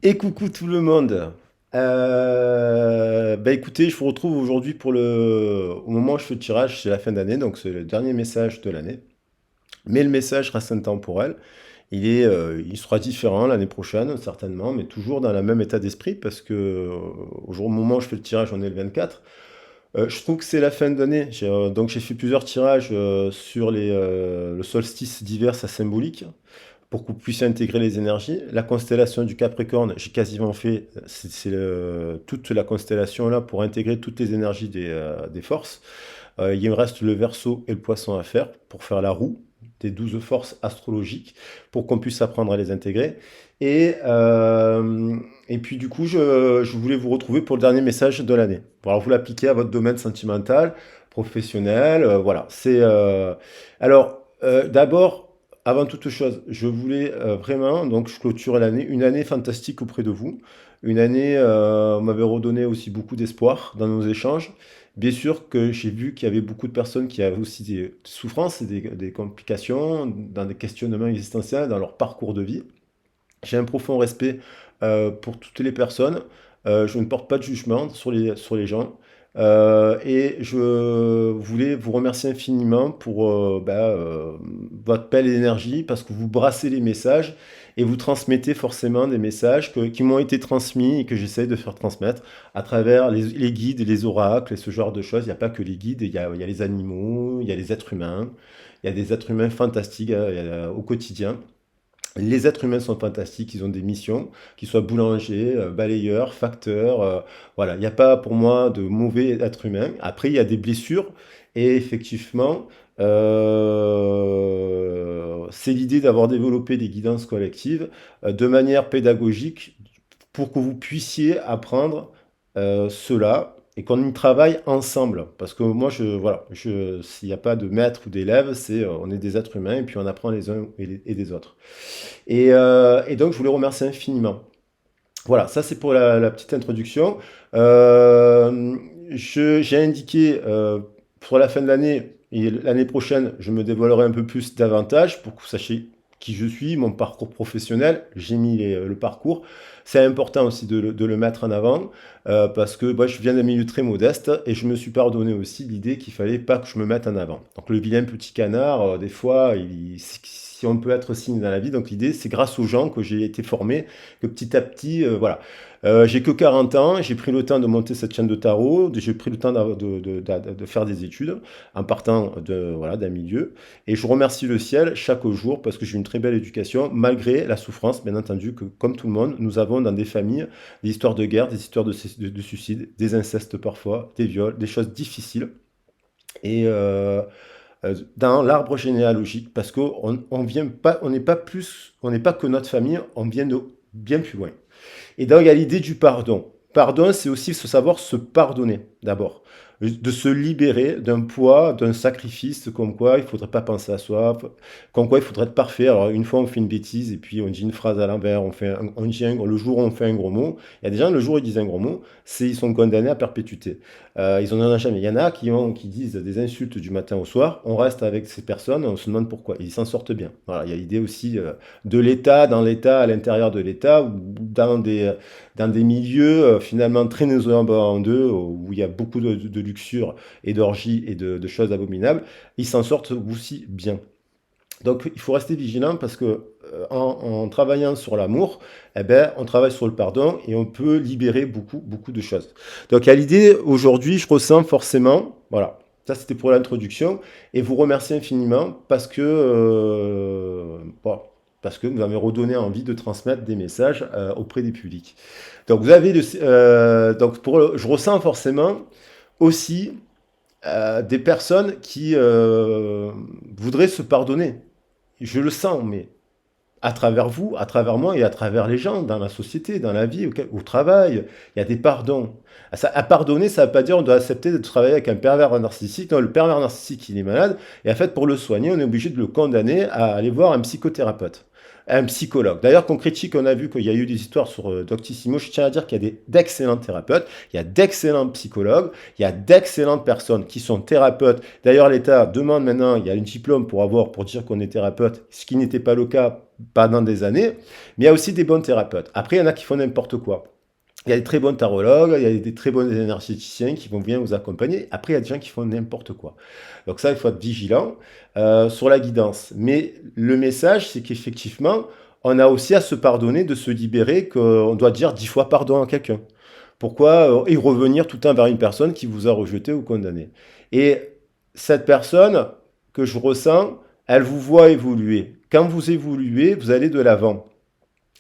Et coucou tout le monde. Bah écoutez, je vous retrouve aujourd'hui au moment où je fais le tirage, c'est la fin d'année, donc c'est le dernier message de l'année. Mais le message reste intemporel. Il sera différent l'année prochaine, certainement, mais toujours dans le même état d'esprit, parce que au moment où je fais le tirage, on est le 24. Je trouve que c'est la fin d'année. Donc j'ai fait plusieurs tirages sur le solstice d'hiver, ça symbolique pour que vous puissiez intégrer les énergies. La constellation du Capricorne, j'ai quasiment fait toute la constellation là pour intégrer toutes les énergies des forces. Il me reste le Verseau et le Poisson à faire pour faire la roue des 12 forces astrologiques pour qu'on puisse apprendre à les intégrer. Et, euh, et puis du coup, je voulais vous retrouver pour le dernier message de l'année. Alors vous l'appliquez à votre domaine sentimental, professionnel, voilà. D'abord, avant toute chose, je voulais vraiment, donc je clôture l'année, une année fantastique auprès de vous. Une année, m'avait redonné aussi beaucoup d'espoir dans nos échanges. Bien sûr que j'ai vu qu'il y avait beaucoup de personnes qui avaient aussi des souffrances et des complications dans des questionnements existentiels dans leur parcours de vie. J'ai un profond respect pour toutes les personnes. Je ne porte pas de jugement sur les gens. Et je voulais vous remercier infiniment pour votre belle énergie parce que vous brassez les messages et vous transmettez forcément des messages qui m'ont été transmis et que j'essaye de faire transmettre à travers les guides et les oracles et ce genre de choses. Il n'y a pas que les guides, il y a les animaux, il y a les êtres humains. Il y a des êtres humains fantastiques au quotidien. Les êtres humains sont fantastiques, ils ont des missions, qu'ils soient boulangers, balayeurs, facteurs. Voilà, il n'y a pas pour moi de mauvais êtres humains. Après, il y a des blessures et effectivement, c'est l'idée d'avoir développé des guidances collectives de manière pédagogique pour que vous puissiez apprendre cela et qu'on y travaille ensemble. Parce que moi, s'il n'y a pas de maître ou d'élève, on est des êtres humains et puis on apprend les uns et des autres. Et donc, je voulais remercier infiniment. Voilà, ça c'est pour la petite introduction. Euh, j'ai indiqué pour la fin de l'année et l'année prochaine, je me dévoilerai un peu plus davantage pour que vous sachiez qui je suis, mon parcours professionnel. J'ai mis le parcours. C'est important aussi de le mettre en avant parce que moi, je viens d'un milieu très modeste et je me suis pardonné aussi l'idée qu'il fallait pas que je me mette en avant. Donc le vilain petit canard, des fois, si on peut être signe dans la vie, donc l'idée c'est grâce aux gens que j'ai été formé que petit à petit, voilà. J'ai que 40 ans, j'ai pris le temps de monter cette chaîne de tarot, j'ai pris le temps de faire des études en partant voilà, d'un milieu. Et je remercie le ciel chaque jour parce que j'ai une très belle éducation, malgré la souffrance, bien entendu, que comme tout le monde, nous avons dans des familles des histoires de guerre, des histoires de suicide, des incestes parfois, des viols, des choses difficiles. Et dans l'arbre généalogique, parce qu'on vient pas, on n'est pas plus, on n'est pas que notre famille, on vient de bien plus loin. Et donc, il y a l'idée du pardon. Pardon, c'est aussi se savoir se pardonner, d'abord. De se libérer d'un poids, d'un sacrifice, comme quoi il ne faudrait pas penser à soi, comme quoi il faudrait être parfait. Alors, une fois, on fait une bêtise, et puis on dit une phrase à l'envers, le jour où on fait un gros mot. Il y a des gens, le jour où ils disent un gros mot, ils sont condamnés à perpétuité. Ils en ont jamais. Il y en a qui disent des insultes du matin au soir. On reste avec ces personnes, on se demande pourquoi. Ils s'en sortent bien. Voilà, il y a l'idée aussi de l'État, dans l'État, à l'intérieur de l'État, ou dans des milieux finalement très néo-zélandais où il y a beaucoup de luxure et d'orgie et de choses abominables, ils s'en sortent aussi bien. Donc il faut rester vigilant parce que en travaillant sur l'amour, eh ben, on travaille sur le pardon et on peut libérer beaucoup, beaucoup de choses. Donc à l'idée, aujourd'hui, je ressens forcément, voilà, ça c'était pour l'introduction, et vous remercie infiniment bon, parce que vous m'avez redonné envie de transmettre des messages auprès des publics. Donc vous avez je ressens forcément aussi des personnes qui voudraient se pardonner. Je le sens, mais à travers vous, à travers moi et à travers les gens, dans la société, dans la vie, au travail, il y a des pardons. À pardonner, ça ne veut pas dire qu'on doit accepter de travailler avec un pervers narcissique. Non, le pervers narcissique, il est malade. Et en fait, pour le soigner, on est obligé de le condamner à aller voir un psychothérapeute. un psychologue. D'ailleurs, qu'on critique, on a vu qu'il y a eu des histoires sur Doctissimo. Je tiens à dire qu'il y a d'excellents thérapeutes, il y a d'excellents psychologues, il y a d'excellentes personnes qui sont thérapeutes. D'ailleurs, l'État demande maintenant, il y a un diplôme pour dire qu'on est thérapeute, ce qui n'était pas le cas pendant des années. Mais il y a aussi des bons thérapeutes. Après, il y en a qui font n'importe quoi. Il y a des très bons tarologues, il y a des très bons énergéticiens qui vont bien vous accompagner. Après, il y a des gens qui font n'importe quoi. Donc ça, il faut être vigilant sur la guidance. Mais le message, c'est qu'effectivement, on a aussi à se pardonner, de se libérer, qu'on doit dire 10 fois pardon à quelqu'un. Pourquoi y revenir tout le temps vers une personne qui vous a rejeté ou condamné. Et cette personne que je ressens, elle vous voit évoluer. Quand vous évoluez, vous allez de l'avant.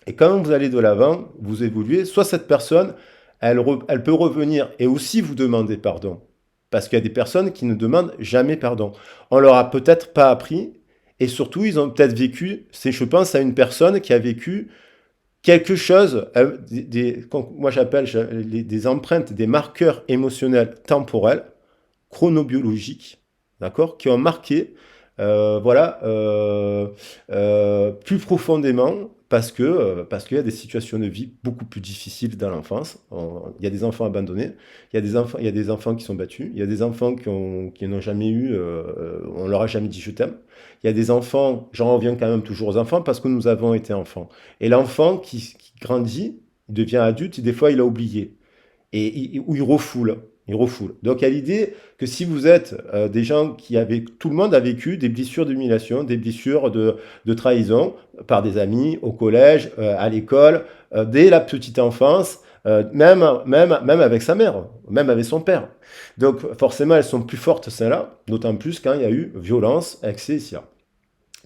Et quand vous allez de l'avant, vous évoluez, soit cette personne, elle peut revenir et aussi vous demander pardon. Parce qu'il y a des personnes qui ne demandent jamais pardon. On leur a peut-être pas appris, et surtout, ils ont peut-être vécu, je pense à une personne qui a vécu quelque chose, moi j'appelle des empreintes, des marqueurs émotionnels temporels, chronobiologiques, d'accord, qui ont marqué, voilà, plus profondément parce qu'il y a des situations de vie beaucoup plus difficiles dans l'enfance. Il y a des enfants abandonnés, il y a des enfants qui sont battus, il y a des enfants qui n'ont jamais eu, on leur a jamais dit je t'aime. Il y a des enfants, j'en reviens quand même toujours aux enfants parce que nous avons été enfants. Et l'enfant qui grandit, il devient adulte et des fois il a oublié ou il refoule. Il refoule. Donc, il y a l'idée que si vous êtes des gens tout le monde a vécu des blessures d'humiliation, des blessures de trahison par des amis, au collège, à l'école, dès la petite enfance, même avec sa mère, même avec son père. Donc, forcément, elles sont plus fortes, celles-là, d'autant plus quand il y a eu violence, excès, etc.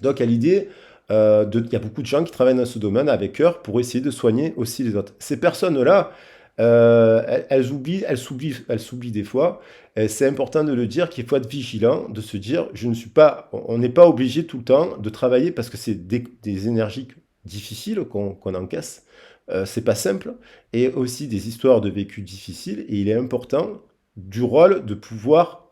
Donc, il y a l'idée, il y a beaucoup de gens qui travaillent dans ce domaine avec cœur pour essayer de soigner aussi les autres. Ces personnes-là, elles s'oublient des fois. C'est important de le dire qu'il faut être vigilant, de se dire, on n'est pas obligé tout le temps de travailler parce que c'est des énergies difficiles qu'on encaisse. C'est pas simple. Et aussi des histoires de vécu difficiles. Et il est important du rôle de pouvoir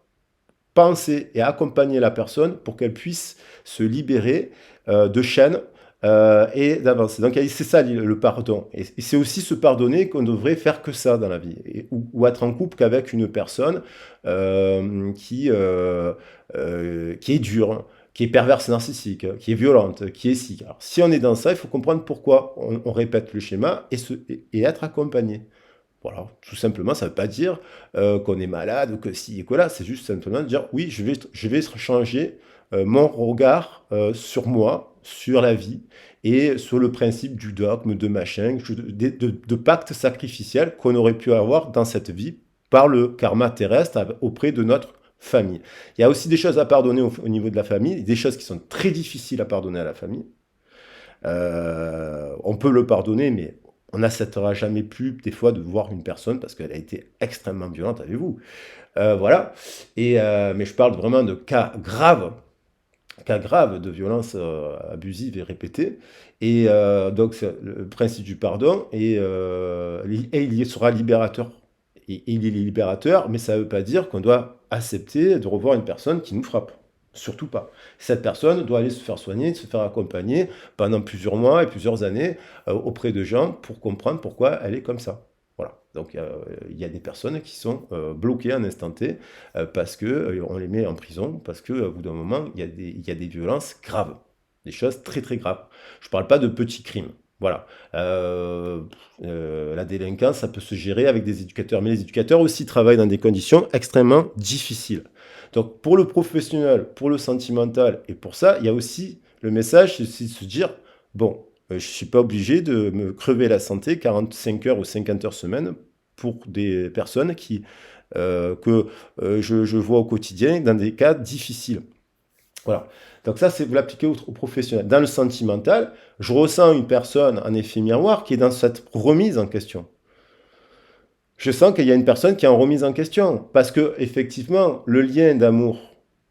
penser et accompagner la personne pour qu'elle puisse se libérer de chaînes et d'avancer. Donc c'est ça le pardon. Et c'est aussi se pardonner qu'on devrait faire que ça dans la vie. Ou être en couple qu'avec une personne qui est dure, qui est perverse narcissique, qui est violente, qui est si. Alors si on est dans ça, il faut comprendre pourquoi on répète le schéma et être accompagné. Voilà, tout simplement, ça ne veut pas dire qu'on est malade ou que si et que là, c'est juste simplement de dire oui, je vais changer mon regard sur moi, sur la vie et sur le principe du dogme, de machin, de pacte sacrificiel qu'on aurait pu avoir dans cette vie par le karma terrestre auprès de notre famille. Il y a aussi des choses à pardonner au niveau de la famille, des choses qui sont très difficiles à pardonner à la famille. On peut le pardonner, mais on n'acceptera jamais plus, des fois, de voir une personne parce qu'elle a été extrêmement violente avec vous. Voilà. Mais je parle vraiment de cas graves de violence abusive et répétée. Et donc, c'est le principe du pardon, et il y sera libérateur. Et il est libérateur, mais ça ne veut pas dire qu'on doit accepter de revoir une personne qui nous frappe. Surtout pas. Cette personne doit aller se faire soigner, se faire accompagner pendant plusieurs mois et plusieurs années auprès de gens pour comprendre pourquoi elle est comme ça. Voilà. Donc il y a des personnes qui sont bloquées à un instant T parce que on les met en prison, parce qu'au bout d'un moment, il y a des violences graves, des choses très très graves. Je ne parle pas de petits crimes. Voilà. La délinquance, ça peut se gérer avec des éducateurs, mais les éducateurs aussi travaillent dans des conditions extrêmement difficiles. Donc pour le professionnel, pour le sentimental et pour ça, il y a aussi le message, c'est de se dire, bon, je ne suis pas obligé de me crever la santé 45 heures ou 50 heures semaine pour des personnes que je vois au quotidien dans des cas difficiles. Voilà. Donc ça, c'est vous l'appliquez au professionnel. Dans le sentimental, je ressens une personne en effet miroir qui est dans cette remise en question. Je sens qu'il y a une personne qui est en remise en question. Parce que, effectivement, le lien d'amour,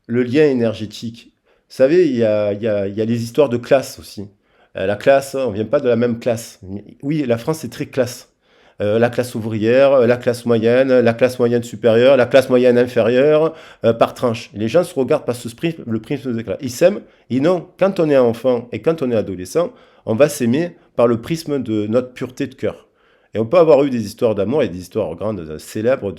le lien énergétique, vous savez, il y a les histoires de classe aussi. La classe, on ne vient pas de la même classe. Oui, la France est très classe. la classe ouvrière, la classe moyenne supérieure, la classe moyenne inférieure, par tranche. Les gens se regardent par le prisme des classes. Ils s'aiment, et non, quand on est enfant et quand on est adolescent, on va s'aimer par le prisme de notre pureté de cœur. Et on peut avoir eu des histoires d'amour et des histoires grandes, célèbres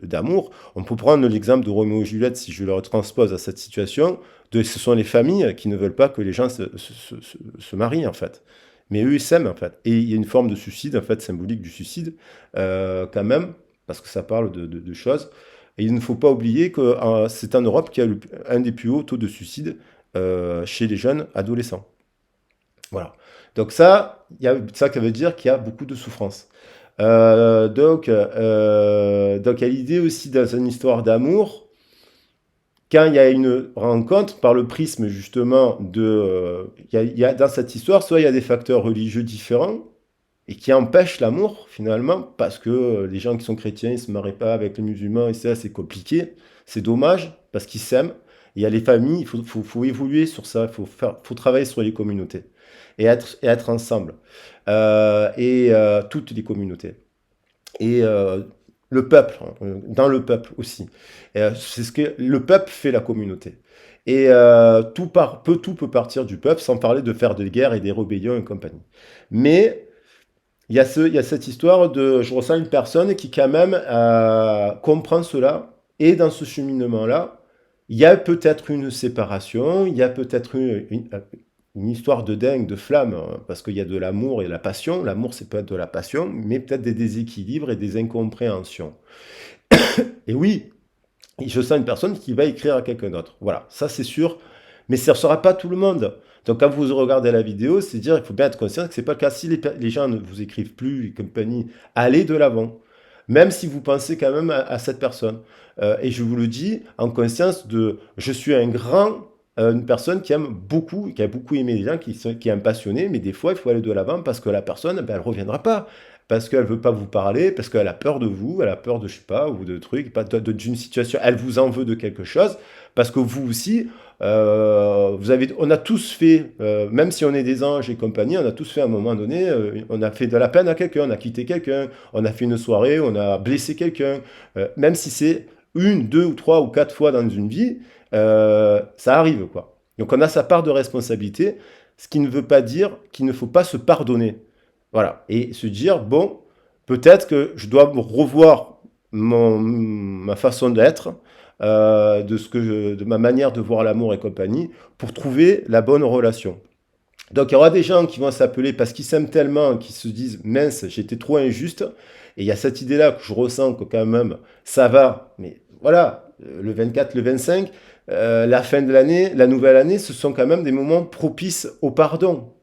d'amour. On peut prendre l'exemple de Roméo et Juliette, si je le retranspose à cette situation. Ce sont les familles qui ne veulent pas que les gens se marient, en fait. Mais eux, ils s'aiment, en fait. Et il y a une forme de suicide, en fait, symbolique du suicide, quand même, parce que ça parle de choses. Et il ne faut pas oublier que c'est en Europe qu'il y a un des plus hauts taux de suicide chez les jeunes adolescents. Voilà. Donc ça veut dire qu'il y a beaucoup de souffrance. Donc il y a l'idée aussi dans une histoire d'amour, quand il y a une rencontre, par le prisme justement il y a dans cette histoire, soit il y a des facteurs religieux différents, et qui empêchent l'amour finalement, parce que les gens qui sont chrétiens, ils ne se marient pas avec les musulmans, et ça c'est compliqué, c'est dommage, parce qu'ils s'aiment. Il y a les familles, faut évoluer sur ça, faut travailler sur les communautés, et être ensemble, toutes les communautés. Et le peuple, dans le peuple aussi. C'est ce que le peuple fait la communauté. Et tout peut partir du peuple, sans parler de faire des guerres et des rébellions et compagnie. Mais il y a cette histoire je ressens une personne qui quand même comprend cela, et dans ce cheminement-là, il y a peut-être une séparation, il y a peut-être une histoire de dingue, de flamme, parce qu'il y a de l'amour et de la passion. L'amour, c'est peut-être de la passion, mais peut-être des déséquilibres et des incompréhensions. Et oui, je sens une personne qui va écrire à quelqu'un d'autre. Voilà, ça c'est sûr, mais ça ne sera pas tout le monde. Donc quand vous regardez la vidéo, c'est dire qu'il faut bien être conscient que ce n'est pas le cas. Si les gens ne vous écrivent plus et compagnie, allez de l'avant. Même si vous pensez quand même à cette personne. Et je vous le dis en conscience je suis une personne qui aime beaucoup, qui a beaucoup aimé les gens, qui est un passionné, mais des fois il faut aller de l'avant parce que la personne, ben, elle reviendra pas. Parce qu'elle veut pas vous parler, parce qu'elle a peur de vous, elle a peur de, je sais pas, ou de trucs, d'une situation, elle vous en veut de quelque chose, parce que vous aussi, on a tous fait, même si on est des anges et compagnie, on a tous fait à un moment donné, on a fait de la peine à quelqu'un, on a quitté quelqu'un, on a fait une soirée, on a blessé quelqu'un, même si c'est une, deux ou trois ou quatre fois dans une vie, ça arrive, quoi. Donc on a sa part de responsabilité, ce qui ne veut pas dire qu'il ne faut pas se pardonner. Voilà. Et se dire, bon, peut-être que je dois revoir ma façon d'être, de ma manière de voir l'amour et compagnie, pour trouver la bonne relation. Donc il y aura des gens qui vont s'appeler parce qu'ils s'aiment tellement, qui se disent, mince, j'étais trop injuste. Et il y a cette idée-là que je ressens que quand même, ça va. Mais voilà, le 24, le 25, la fin de l'année, la nouvelle année, ce sont quand même des moments propices au pardon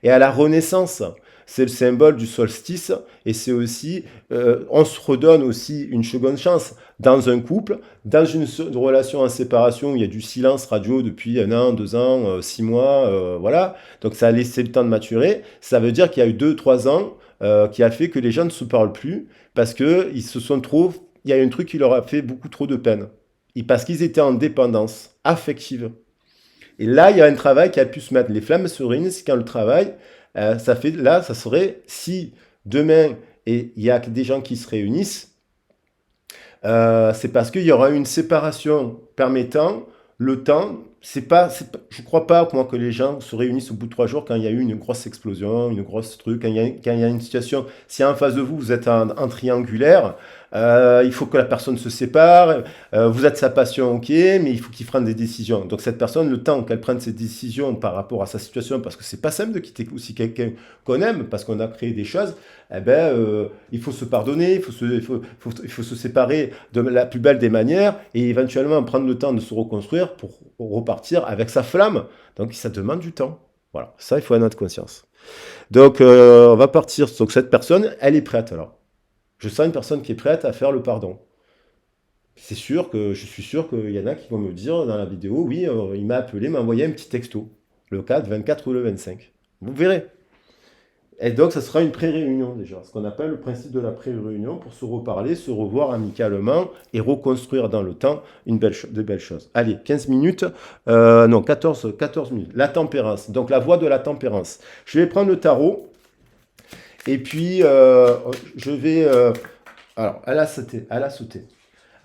et à la renaissance. C'est le symbole du solstice, et c'est aussi, on se redonne aussi une seconde chance dans un couple, dans une relation en séparation où il y a du silence radio depuis 1 an, 2 ans, 6 mois, voilà. Donc ça a laissé le temps de maturer. Ça veut dire qu'il y a eu 2, 3 ans qui a fait que les gens ne se parlent plus parce que il y a un truc qui leur a fait beaucoup trop de peine. Et parce qu'ils étaient en dépendance affective. Et là, il y a un travail qui a pu se mettre. Les flammes se réunissent quand le travail, ça serait si demain et il y a des gens qui se réunissent, c'est parce qu'il y aura une séparation permettant le temps. Je ne crois pas moi, que les gens se réunissent au bout de 3 jours quand il y a eu une grosse explosion, une grosse truc, quand il y a une situation. Si en face de vous, vous êtes en triangulaire, il faut que la personne se sépare, vous êtes sa passion, ok, mais il faut qu'il prenne des décisions. Donc cette personne, le temps qu'elle prenne ses décisions par rapport à sa situation, parce que c'est pas simple de quitter aussi quelqu'un qu'on aime, parce qu'on a créé des choses, eh ben, il faut se pardonner, il faut se séparer de la plus belle des manières, et éventuellement prendre le temps de se reconstruire pour repartir avec sa flamme. Donc ça demande du temps. Voilà, ça il faut en avoir conscience. Donc on va partir. Donc cette personne, elle est prête alors. Je sens une personne qui est prête à faire le pardon. Je suis sûr qu'il y en a qui vont me dire dans la vidéo, oui, il m'a appelé, m'a envoyé un petit texto, le 4, 24 ou le 25. Vous verrez. Et donc, ça sera une pré-réunion déjà, ce qu'on appelle le principe de la pré-réunion pour se reparler, se revoir amicalement et reconstruire dans le temps de belles choses. Allez, 15 minutes, non, 14 minutes. La tempérance, donc la voie de la tempérance. Je vais prendre le tarot Et puis, je vais... alors, elle a sauté.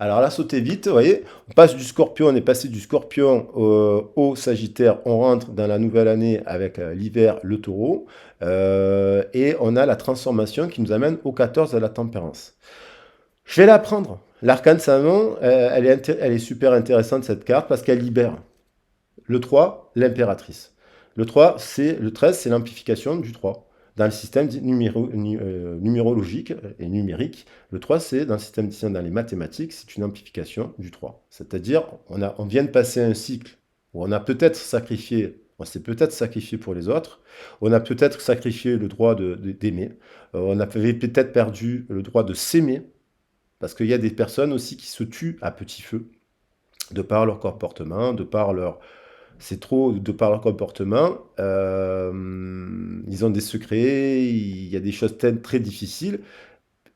Alors, elle a sauté vite, vous voyez. On passe du Scorpion, on est passé du Scorpion au Sagittaire. On rentre dans la nouvelle année avec l'hiver, le Taureau. Et on a la transformation qui nous amène au 14 à la Tempérance. Je vais la prendre. L'arcane Salomon, elle est super intéressante cette carte parce qu'elle libère. Le 3, l'impératrice. Le 13, c'est l'amplification du 3. Dans le système numérologique et numérique, le 3, c'est dans le système dans les mathématiques, c'est une amplification du 3. C'est-à-dire, on vient de passer un cycle où on a peut-être sacrifié, on s'est peut-être sacrifié pour les autres, on a peut-être sacrifié le droit d'aimer, on avait peut-être perdu le droit de s'aimer, parce qu'il y a des personnes aussi qui se tuent à petit feu, de par leur comportement, de par leur, c'est trop de par leur comportement. Ils ont des secrets, il y a des choses très difficiles.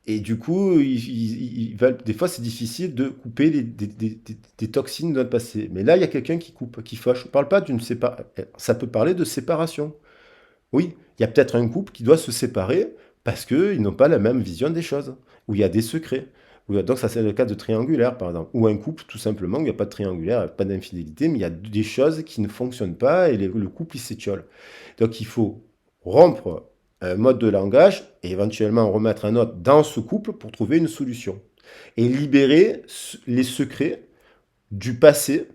Et du coup, des fois, c'est difficile de couper des toxines de notre passé. Mais là, il y a quelqu'un qui coupe, qui fâche. Je ne parle pas d'une séparation. Ça peut parler de séparation. Oui, il y a peut-être un couple qui doit se séparer parce qu'ils n'ont pas la même vision des choses, où il y a des secrets. Donc ça c'est le cas de triangulaire par exemple, ou un couple tout simplement où il n'y a pas de triangulaire, pas d'infidélité, mais il y a des choses qui ne fonctionnent pas et le couple il s'étiole. Donc il faut rompre un mode de langage et éventuellement remettre un autre dans ce couple pour trouver une solution. Et libérer les secrets du passé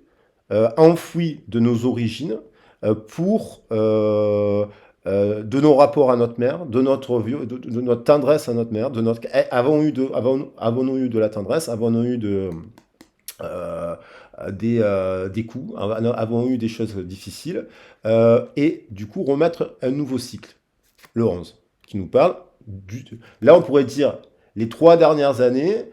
enfouis de nos origines pour de nos rapports à notre mère, de notre tendresse à notre mère, avons-nous eu de la tendresse, avons-nous eu euh, des coups, avons eu des choses difficiles, et du coup remettre un nouveau cycle, le 11, qui nous parle là on pourrait dire les 3 dernières années,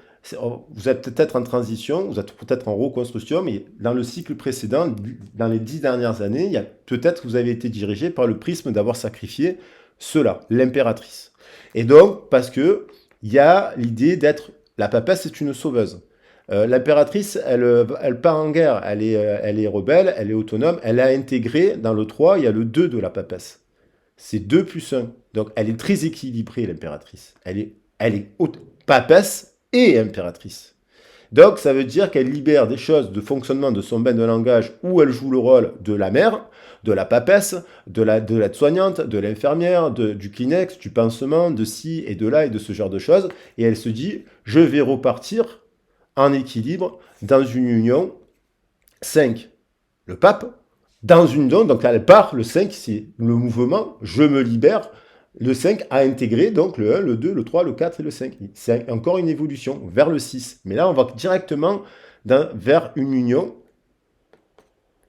vous êtes peut-être en transition, vous êtes peut-être en reconstruction, mais dans le cycle précédent, dans les 10 dernières années, peut-être que vous avez été dirigé par le prisme d'avoir sacrifié cela, l'impératrice. Et donc, parce que il y a l'idée d'être, la papesse c'est une sauveuse. L'impératrice, elle part en guerre, elle est rebelle, elle est autonome, elle a intégré dans le 3, il y a le 2 de la papesse. C'est 2 plus 1. Donc elle est très équilibrée, l'impératrice. Elle est papesse et impératrice. Donc ça veut dire qu'elle libère des choses de fonctionnement de son bain de langage où elle joue le rôle de la mère, de la papesse, de l'aide-soignante, de l'infirmière, du Kleenex, du pansement, de ci et de là et de ce genre de choses. Et elle se dit, je vais repartir en équilibre dans une union 5. Le pape, dans une zone, donc elle part, le 5, c'est le mouvement, je me libère. Le 5 a intégré donc le 1, le 2, le 3, le 4 et le 5. C'est encore une évolution vers le 6. Mais là, on va directement vers une union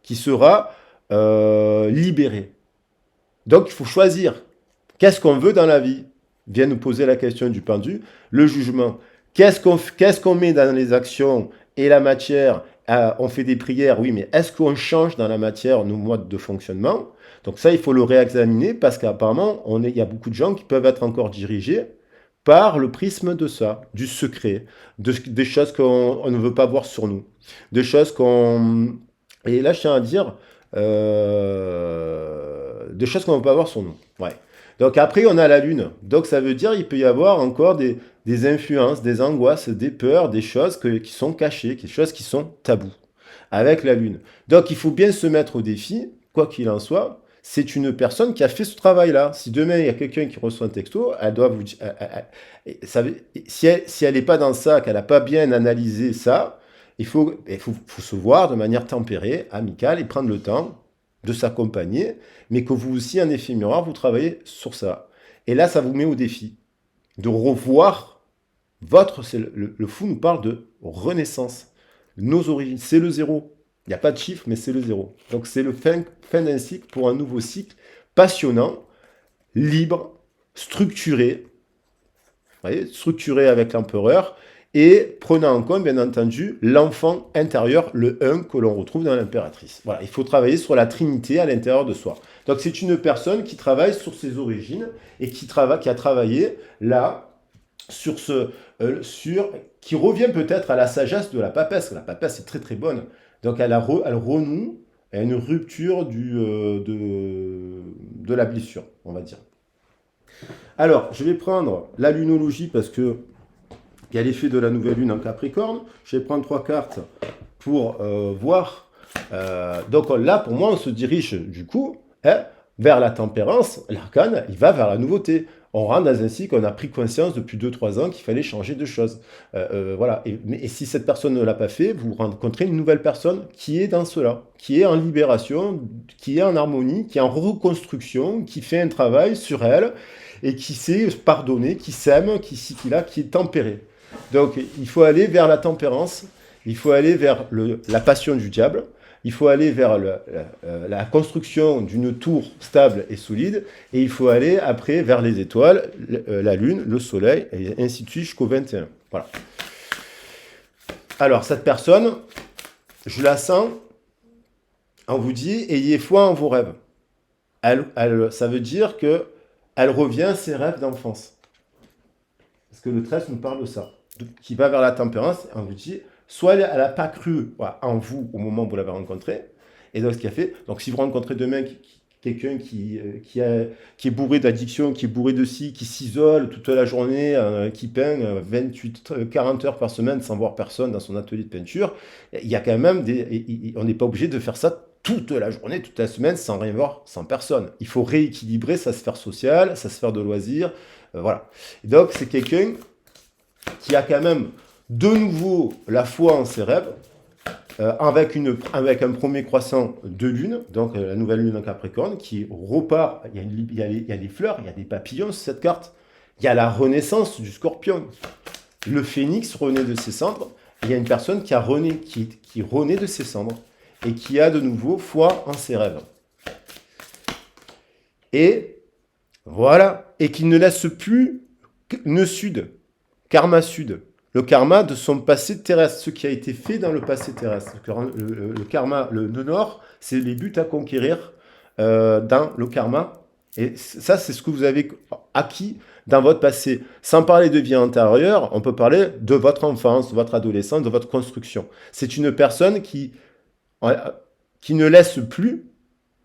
qui sera libérée. Donc, il faut choisir. Qu'est-ce qu'on veut dans la vie? Vient nous poser la question du pendu. Le jugement. Qu'est-ce qu'on met dans les actions et la matière? On fait des prières, oui, mais est-ce qu'on change dans la matière nos modes de fonctionnement? Donc ça, il faut le réexaminer parce qu'apparemment, il y a beaucoup de gens qui peuvent être encore dirigés par le prisme de ça, du secret, des choses qu'on ne veut pas voir sur nous, des choses qu'on... Et là, je tiens à dire, des choses qu'on ne veut pas voir sur nous. Ouais. Donc après, on a la lune. Donc ça veut dire qu'il peut y avoir encore des influences, des angoisses, des peurs, des choses qui sont cachées, des choses qui sont tabous avec la lune. Donc il faut bien se mettre au défi, quoi qu'il en soit. C'est une personne qui a fait ce travail-là. Si demain il y a quelqu'un qui reçoit un texto, elle doit vous dire, si elle n'est pas dans ça, qu'elle n'a pas bien analysé ça, il faut se voir de manière tempérée, amicale et prendre le temps de s'accompagner, mais que vous aussi, en effet miroir, vous travaillez sur ça. Et là, ça vous met au défi de revoir le fou nous parle de renaissance. Nos origines, c'est le zéro. Il n'y a pas de chiffre, mais c'est le zéro. Donc c'est le fin d'un cycle pour un nouveau cycle passionnant, libre, structuré, vous voyez, structuré avec l'empereur, et prenant en compte, bien entendu, l'enfant intérieur, le 1 que l'on retrouve dans l'impératrice. Voilà, il faut travailler sur la trinité à l'intérieur de soi. Donc c'est une personne qui travaille sur ses origines et qui a travaillé là, qui revient peut-être à la sagesse de la papesse. La papesse est très très bonne. Donc elle renoue à une rupture de la blessure, on va dire. Alors, je vais prendre la lunologie parce que il y a l'effet de la nouvelle lune en Capricorne. Je vais prendre 3 cartes pour voir. Donc là, pour moi, on se dirige du coup vers la tempérance. L'arcane, il va vers la nouveauté. On rentre dans un cycle, on a pris conscience depuis 2 3 ans qu'il fallait changer de choses. Voilà. Et si cette personne ne l'a pas fait, vous rencontrez une nouvelle personne qui est dans cela, qui est en libération, qui est en harmonie, qui est en reconstruction, qui fait un travail sur elle et qui sait pardonner, qui s'aime, qui est tempéré. Donc il faut aller vers la tempérance, il faut aller vers la passion du diable, il faut aller vers la construction d'une tour stable et solide, et il faut aller après vers les étoiles, la lune, le soleil, et ainsi de suite jusqu'au 21. Voilà. Alors cette personne, je la sens, on vous dit, ayez foi en vos rêves. Ça veut dire que elle revient à ses rêves d'enfance. Parce que le 13 nous parle de ça. Qui va vers la tempérance, on vous dit, soit elle n'a pas cru en vous au moment où vous l'avez rencontré, et donc ce qu'il a fait, donc si vous rencontrez demain quelqu'un qui est bourré d'addiction, qui est bourré de ci, qui s'isole toute la journée, qui peint 40 heures par semaine sans voir personne dans son atelier de peinture, il y a quand même on n'est pas obligé de faire ça toute la journée, toute la semaine, sans rien voir, sans personne. Il faut rééquilibrer sa sphère sociale, sa sphère de loisirs, voilà. Et donc c'est quelqu'un qui a quand même de nouveau la foi en ses rêves, avec un premier croissant de lune, donc la nouvelle lune en Capricorne, qui repart, il y a des fleurs, il y a des papillons sur cette carte, il y a la renaissance du scorpion, le phénix renaît de ses cendres, et il y a une personne qui renaît de ses cendres, et qui a de nouveau foi en ses rêves. Et voilà, et qui ne laisse plus nœud sud, karma sud, le karma de son passé terrestre, ce qui a été fait dans le passé terrestre. Le karma, le nord, c'est les buts à conquérir dans le karma. Et ça, c'est ce que vous avez acquis dans votre passé. Sans parler de vie antérieure, on peut parler de votre enfance, de votre adolescence, de votre construction. C'est une personne qui ne laisse plus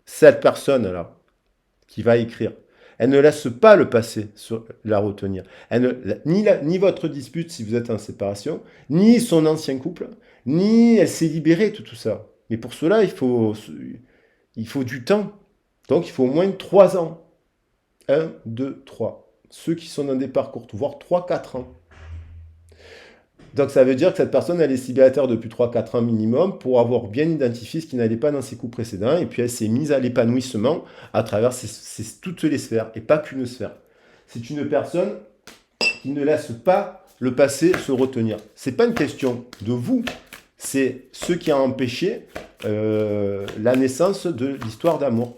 cette personne-là qui va écrire. Elle ne laisse pas le passé la retenir. Ni votre dispute si vous êtes en séparation, ni son ancien couple, ni elle s'est libérée de tout ça. Mais pour cela, il faut du temps. Donc il faut au moins 3 ans. 1, 2, 3. Ceux qui sont dans des parcours, voire 3 4 ans. Donc ça veut dire que cette personne, elle est célibataire depuis 3 4 ans minimum pour avoir bien identifié ce qui n'allait pas dans ses coups précédents, et puis elle s'est mise à l'épanouissement à travers toutes les sphères, et pas qu'une sphère. C'est une personne qui ne laisse pas le passé se retenir. C'est pas une question de vous, c'est ce qui a empêché la naissance de l'histoire d'amour.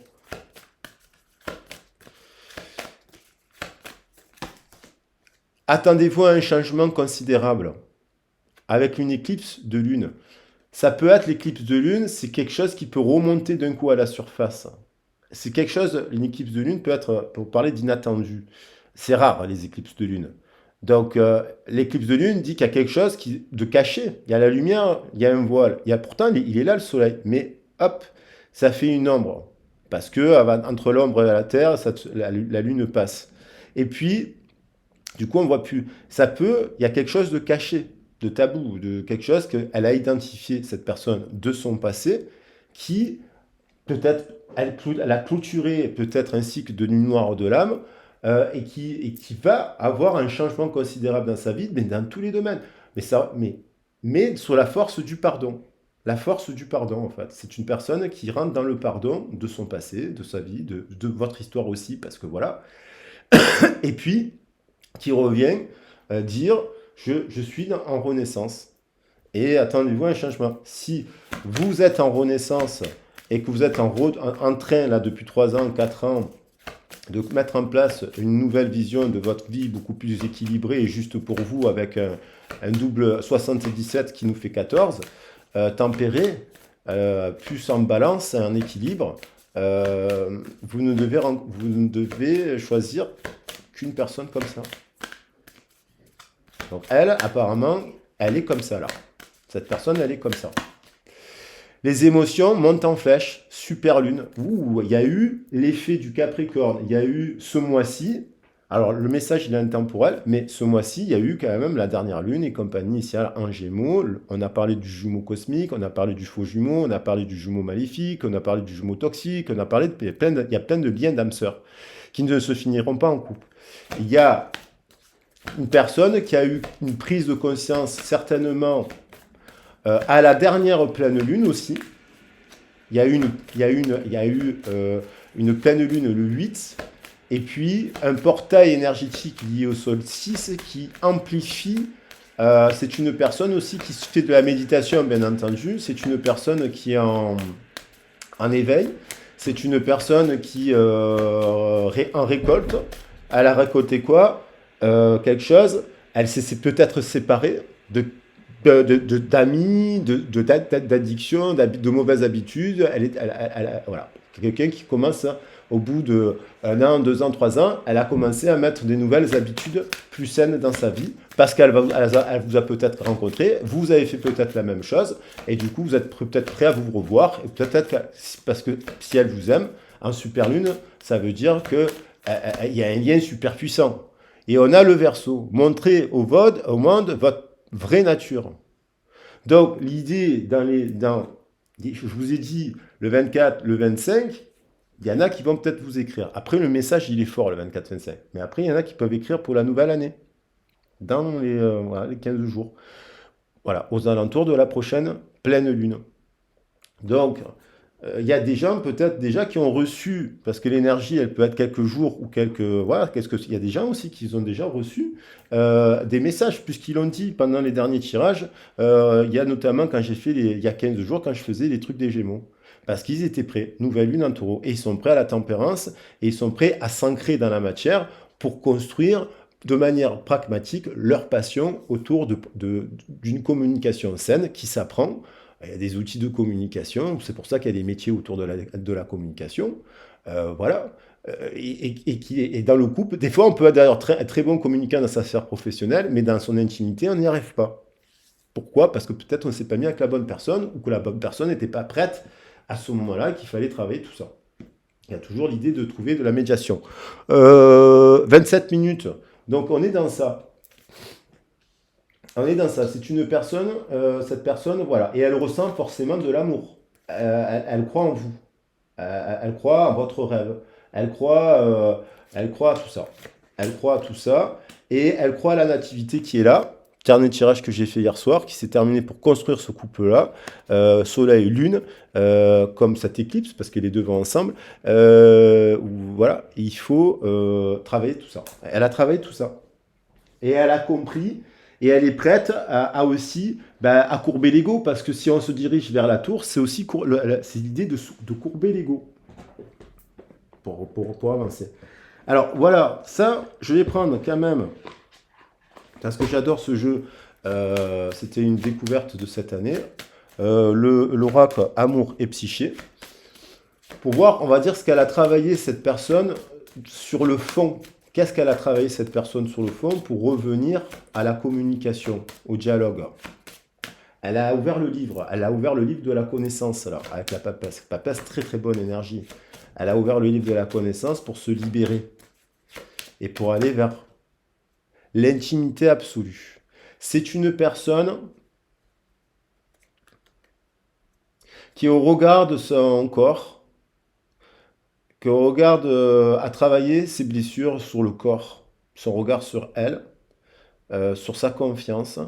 Attendez-vous à un changement considérable avec une éclipse de lune. Ça peut être l'éclipse de lune, c'est quelque chose qui peut remonter d'un coup à la surface. C'est quelque chose, une éclipse de lune peut être, pour parler d'inattendu. C'est rare, les éclipses de lune. Donc, l'éclipse de lune dit qu'il y a quelque chose de caché. Il y a la lumière, il y a un voile. Pourtant, il est là le soleil. Mais hop, ça fait une ombre. Parce que entre l'ombre et la terre, la lune passe. Et puis, du coup, on ne voit plus. Il y a quelque chose de caché, de tabou, de quelque chose qu'elle a identifié, cette personne, de son passé, qui, peut-être, elle a clôturé peut-être un cycle de nuit noire de l'âme, et qui va avoir un changement considérable dans sa vie, mais dans tous les domaines. Mais sur la force du pardon. La force du pardon, en fait. C'est une personne qui rentre dans le pardon de son passé, de sa vie, de votre histoire aussi, parce que voilà. Et puis, qui revient dire je suis en renaissance. Et attendez-vous à un changement. Si vous êtes en renaissance et que vous êtes en train, là, depuis 3 ans, 4 ans, de mettre en place une nouvelle vision de votre vie beaucoup plus équilibrée et juste pour vous, avec un double 77 qui nous fait 14, tempéré, plus en balance, en équilibre, vous ne devez choisir qu'une personne comme ça. Donc elle, apparemment, elle est comme ça là. Cette personne, elle est comme ça. Les émotions montent en flèche, super lune. Ouh, il y a eu l'effet du Capricorne. Il y a eu ce mois-ci, Alors, le message, il est intemporel, mais ce mois-ci, il y a eu quand même la dernière lune et compagnie initiale en Gémeaux. On a parlé du jumeau cosmique, on a parlé du faux jumeau, on a parlé du jumeau maléfique, on a parlé du jumeau toxique, on a parlé de, il y a plein de liens d'âme sœur qui ne se finiront pas en couple. Il y a une personne qui a eu une prise de conscience certainement à la dernière pleine lune aussi. Il y a eu une pleine lune le 8, et puis un portail énergétique lié au sol 6 qui amplifie. C'est une personne aussi qui fait de la méditation, bien entendu. C'est une personne qui est en éveil. C'est une personne qui en récolte. Elle a récolté quoi? Quelque chose. Elle s'est peut-être séparée d'amis, d'addiction, de mauvaises habitudes. Voilà. Quelqu'un qui commence, au bout de 1 an, 2 ans, 3 ans, elle a commencé à mettre des nouvelles habitudes plus saines dans sa vie parce qu'elle vous a peut-être rencontré, vous avez fait peut-être la même chose et du coup vous êtes peut-être prêt à vous revoir et peut-être parce que si elle vous aime, en super lune, ça veut dire qu'il y a un lien super puissant. Et on a le Verseau, montrer au monde votre vraie nature. Donc l'idée je vous ai dit le 24, le 25, il y en a qui vont peut-être vous écrire. Après le message il est fort le 24-25, mais après il y en a qui peuvent écrire pour la nouvelle année, dans voilà, les 15 jours. Voilà, aux alentours de la prochaine pleine lune. Donc il y a des gens peut-être déjà qui ont reçu, parce que l'énergie, elle peut être quelques jours ou quelques... Voilà, il y a des gens aussi qui ont déjà reçu des messages, puisqu'ils l'ont dit pendant les derniers tirages. Il y a notamment quand j'ai fait, il y a 15 jours, quand je faisais les trucs des Gémeaux. Parce qu'ils étaient prêts, nouvelle lune en taureau, et ils sont prêts à la tempérance, et ils sont prêts à s'ancrer dans la matière pour construire de manière pragmatique leur passion autour d'une communication saine qui s'apprend. Il y a des outils de communication, c'est pour ça qu'il y a des métiers autour de la communication. Voilà. Et dans le couple, des fois, on peut être d'ailleurs très, très bon communicant dans sa sphère professionnelle, mais dans son intimité, on n'y arrive pas. Pourquoi? Parce que peut-être on ne s'est pas mis avec la bonne personne, ou que la bonne personne n'était pas prête à ce moment-là, qu'il fallait travailler tout ça. Il y a toujours l'idée de trouver de la médiation. 27 minutes. Donc on est dans ça. On est dans ça. C'est une personne, cette personne, voilà. Et elle ressent forcément de l'amour. Elle croit en vous. Elle croit en votre rêve. Elle croit à tout ça. Elle croit à tout ça. Et elle croit à la nativité qui est là. Dernier tirage que j'ai fait hier soir, qui s'est terminé pour construire ce couple-là. Soleil, Lune, comme cette éclipse, parce que les deux vont ensemble. Voilà, il faut travailler tout ça. Elle a travaillé tout ça. Et elle a compris, et elle est prête à aussi à courber l'ego, parce que si on se dirige vers la tour, c'est aussi c'est l'idée de courber l'ego pour avancer. Alors voilà, ça, je vais prendre quand même, parce que j'adore ce jeu, c'était une découverte de cette année, l'oracle Amour et Psyché, pour voir, on va dire, ce qu'elle a travaillé, cette personne, sur le fond. Qu'est-ce qu'elle a travaillé, cette personne, sur le fond, pour revenir à la communication, au dialogue? Elle a ouvert le livre. Elle a ouvert le livre de la connaissance, là, avec la papesse. Papesse, très très bonne énergie. Elle a ouvert le livre de la connaissance pour se libérer et pour aller vers l'intimité absolue. C'est une personne qui, au regard de son corps, qui regarde à travailler ses blessures sur le corps, son regard sur elle, sur sa confiance.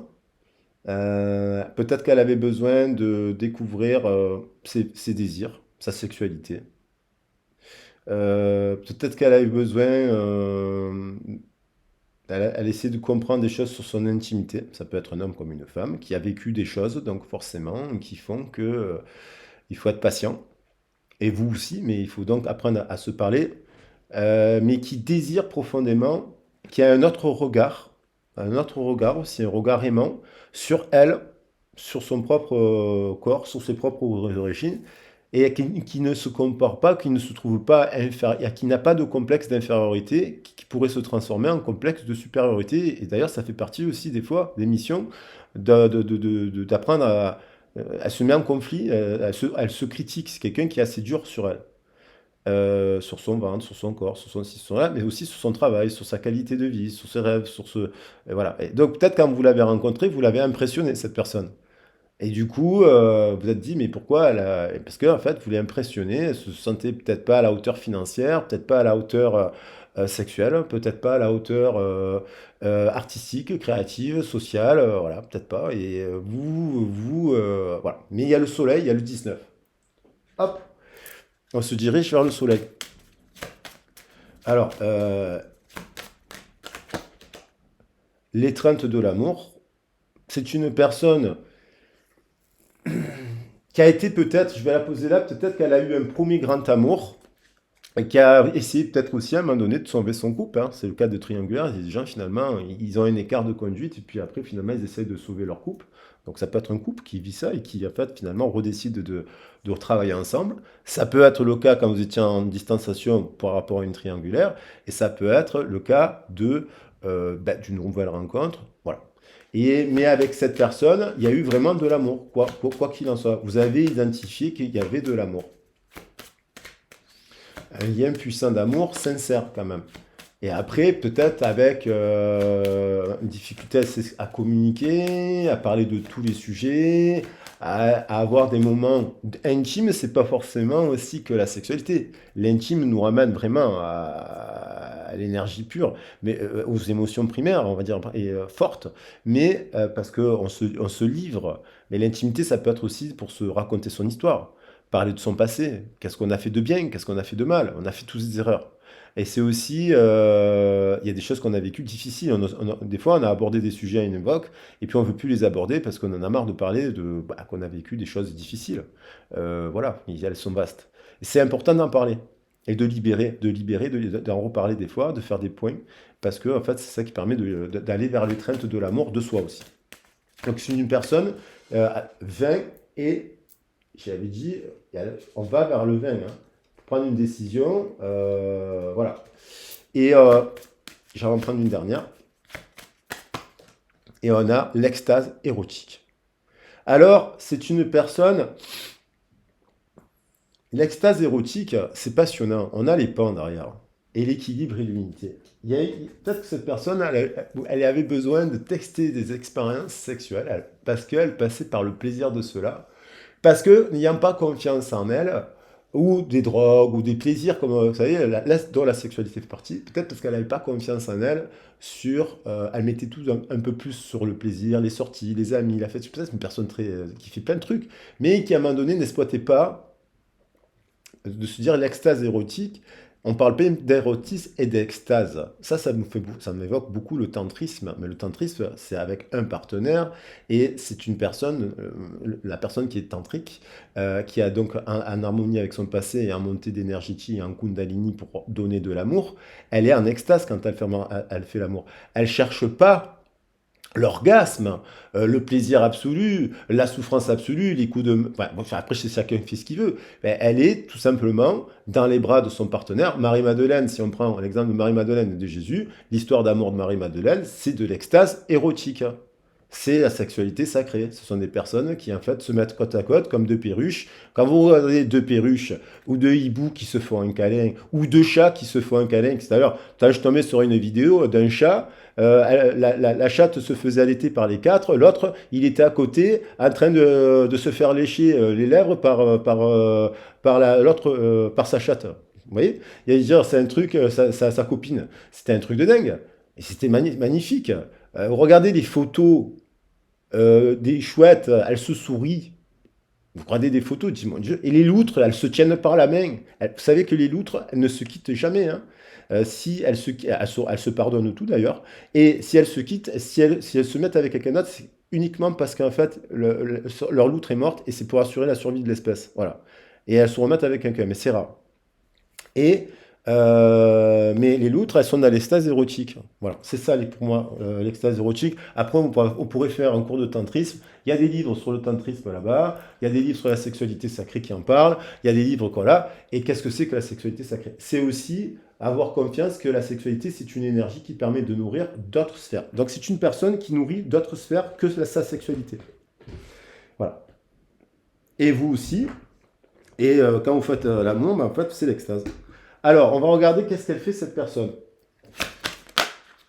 Peut-être qu'elle avait besoin de découvrir ses désirs, sa sexualité. Peut-être qu'elle avait besoin, elle essaie de comprendre des choses sur son intimité. Ça peut être un homme comme une femme qui a vécu des choses, donc forcément, qui font que il faut être patient. Et vous aussi, mais il faut donc apprendre à se parler, mais qui désire profondément, qui a un autre regard aussi, un regard aimant sur elle, sur son propre corps, sur ses propres origines, et qui ne se compare pas, qui ne se trouve pas inférieur, qui n'a pas de complexe d'infériorité, qui pourrait se transformer en complexe de supériorité. Et d'ailleurs, ça fait partie aussi des fois des missions d'apprendre à elle se met en conflit, elle se critique, c'est quelqu'un qui est assez dur sur elle. sur son ventre, sur son corps, sur son ci, sur son là, mais aussi sur son travail, sur sa qualité de vie, sur ses rêves, sur ce... Et voilà. Et donc peut-être quand vous l'avez rencontré, vous l'avez impressionné, cette personne. Et du coup, vous êtes dit, mais pourquoi elle a... et parce que en fait, vous l'avez impressionnée, elle se sentait peut-être pas à la hauteur financière, peut-être pas à la hauteur sexuelle, peut-être pas à la hauteur artistique, créative, sociale, voilà, peut-être pas. Et voilà. Mais il y a le soleil, il y a le 19. Hop, on se dirige vers le soleil. Alors, l'étreinte de l'amour, c'est une personne qui a été peut-être, je vais la poser là, peut-être qu'elle a eu un premier grand amour, et qui a essayé peut-être aussi à un moment donné de sauver son couple, hein. C'est le cas de triangulaire, il y a des gens finalement, ils ont un écart de conduite, et puis après finalement ils essayent de sauver leur couple. Donc ça peut être un couple qui vit ça et qui en fait finalement redécide de retravailler ensemble. Ça peut être le cas quand vous étiez en distanciation par rapport à une triangulaire, et ça peut être le cas d'une nouvelle rencontre. Voilà. Mais avec cette personne, il y a eu vraiment de l'amour, quoi qu'il en soit. Vous avez identifié qu'il y avait de l'amour. Un lien puissant d'amour, sincère quand même. Et après, peut-être avec une difficulté à communiquer, à parler de tous les sujets, à avoir des moments intimes, c'est pas forcément aussi que la sexualité. L'intime nous ramène vraiment à l'énergie pure, mais aux émotions primaires, on va dire, et fortes, mais parce on se livre. Mais l'intimité, ça peut être aussi pour se raconter son histoire, parler de son passé, qu'est-ce qu'on a fait de bien, qu'est-ce qu'on a fait de mal, on a fait tous des erreurs. Et c'est aussi, il y a des choses qu'on a vécues difficiles. Des fois, on a abordé des sujets à une époque, et puis on ne veut plus les aborder parce qu'on en a marre de parler qu'on a vécu des choses difficiles. Voilà, elles sont vastes. Et c'est important d'en parler et d'en reparler des fois, de faire des points, parce que en fait, c'est ça qui permet d'aller vers l'étreinte de l'amour de soi aussi. Donc, c'est une personne 20 et j'avais dit, on va vers le 20, hein, pour prendre une décision. Voilà. Et j'en vais en prendre une dernière. Et on a l'extase érotique. Alors, c'est une personne. L'extase érotique, c'est passionnant. On a les pans derrière. Et l'équilibre et l'unité. Peut-être que cette personne, elle avait besoin de texter des expériences sexuelles parce qu'elle passait par le plaisir de cela. Parce que n'ayant pas confiance en elle, ou des drogues, ou des plaisirs, comme vous savez, dont la sexualité fait partie, peut-être parce qu'elle n'avait pas confiance en elle, elle mettait tout un peu plus sur le plaisir, les sorties, les amis, la fête. C'est peut-être une personne qui fait plein de trucs, mais qui à un moment donné n'exploitait pas de se dire l'extase érotique. On parle pas d'érotisme et d'extase. Ça m'évoque beaucoup le tantrisme. Mais le tantrisme, c'est avec un partenaire et c'est une personne, la personne qui est tantrique, qui a donc en harmonie avec son passé et en montée d'énergie et en kundalini pour donner de l'amour. Elle est en extase quand elle fait l'amour. Elle cherche pas l'orgasme, le plaisir absolu, la souffrance absolue, les coups de... Enfin, après, c'est chacun fait ce qu'il veut. Mais elle est tout simplement dans les bras de son partenaire. Marie-Madeleine, si on prend l'exemple de Marie-Madeleine et de Jésus, l'histoire d'amour de Marie-Madeleine, c'est de l'extase érotique. C'est la sexualité sacrée. Ce sont des personnes qui, en fait, se mettent côte à côte comme deux perruches. Quand vous regardez deux perruches ou deux hiboux qui se font un câlin ou deux chats qui se font un câlin, c'est-à-dire, je tombais sur une vidéo d'un chat, la chatte se faisait allaiter par les quatre, l'autre, il était à côté en train de se faire lécher les lèvres par sa chatte. Vous voyez? C'est un truc, sa copine. C'était un truc de dingue. Et c'était magnifique. Regardez les photos des chouettes, elles se sourient. Vous regardez des photos, dites mon Dieu. Et les loutres, elles se tiennent par la main. Vous savez que les loutres, elles ne se quittent jamais, hein. Si elles se pardonnent tout d'ailleurs. Et si elles se quittent, si elles se mettent avec quelqu'un d'autre, c'est uniquement parce qu'en fait, leur loutre est morte et c'est pour assurer la survie de l'espèce. Voilà. Et elles se remettent avec quelqu'un, mais c'est rare. Et, mais les loutres, elles sont dans l'extase érotique. Voilà, c'est ça pour moi, l'extase érotique. Après, on pourrait faire un cours de tantrisme. Il y a des livres sur le tantrisme là-bas. Il y a des livres sur la sexualité sacrée qui en parlent. Il y a des livres voilà. Et qu'est-ce que c'est que la sexualité sacrée? C'est aussi avoir confiance que la sexualité, c'est une énergie qui permet de nourrir d'autres sphères. Donc, c'est une personne qui nourrit d'autres sphères que sa sexualité. Voilà. Et vous aussi. Et quand vous faites l'amour, en fait, c'est l'extase. Alors, on va regarder qu'est-ce qu'elle fait cette personne.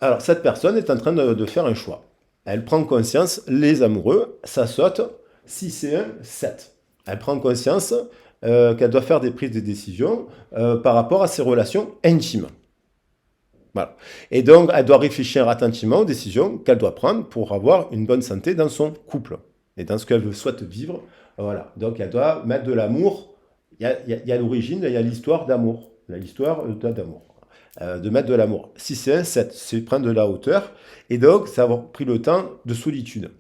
Alors, cette personne est en train de faire un choix. Elle prend conscience, les amoureux, ça saute, 6 et 1, 7. Elle prend conscience qu'elle doit faire des prises de décision par rapport à ses relations intimes. Voilà. Et donc, elle doit réfléchir attentivement aux décisions qu'elle doit prendre pour avoir une bonne santé dans son couple et dans ce qu'elle souhaite vivre. Voilà. Donc, elle doit mettre de l'amour. Il y a l'origine, il y a l'histoire d'amour. L'histoire d'amour. De mettre de l'amour. Si c'est un 7, c'est prendre de la hauteur. Et donc, c'est avoir pris le temps de solitude.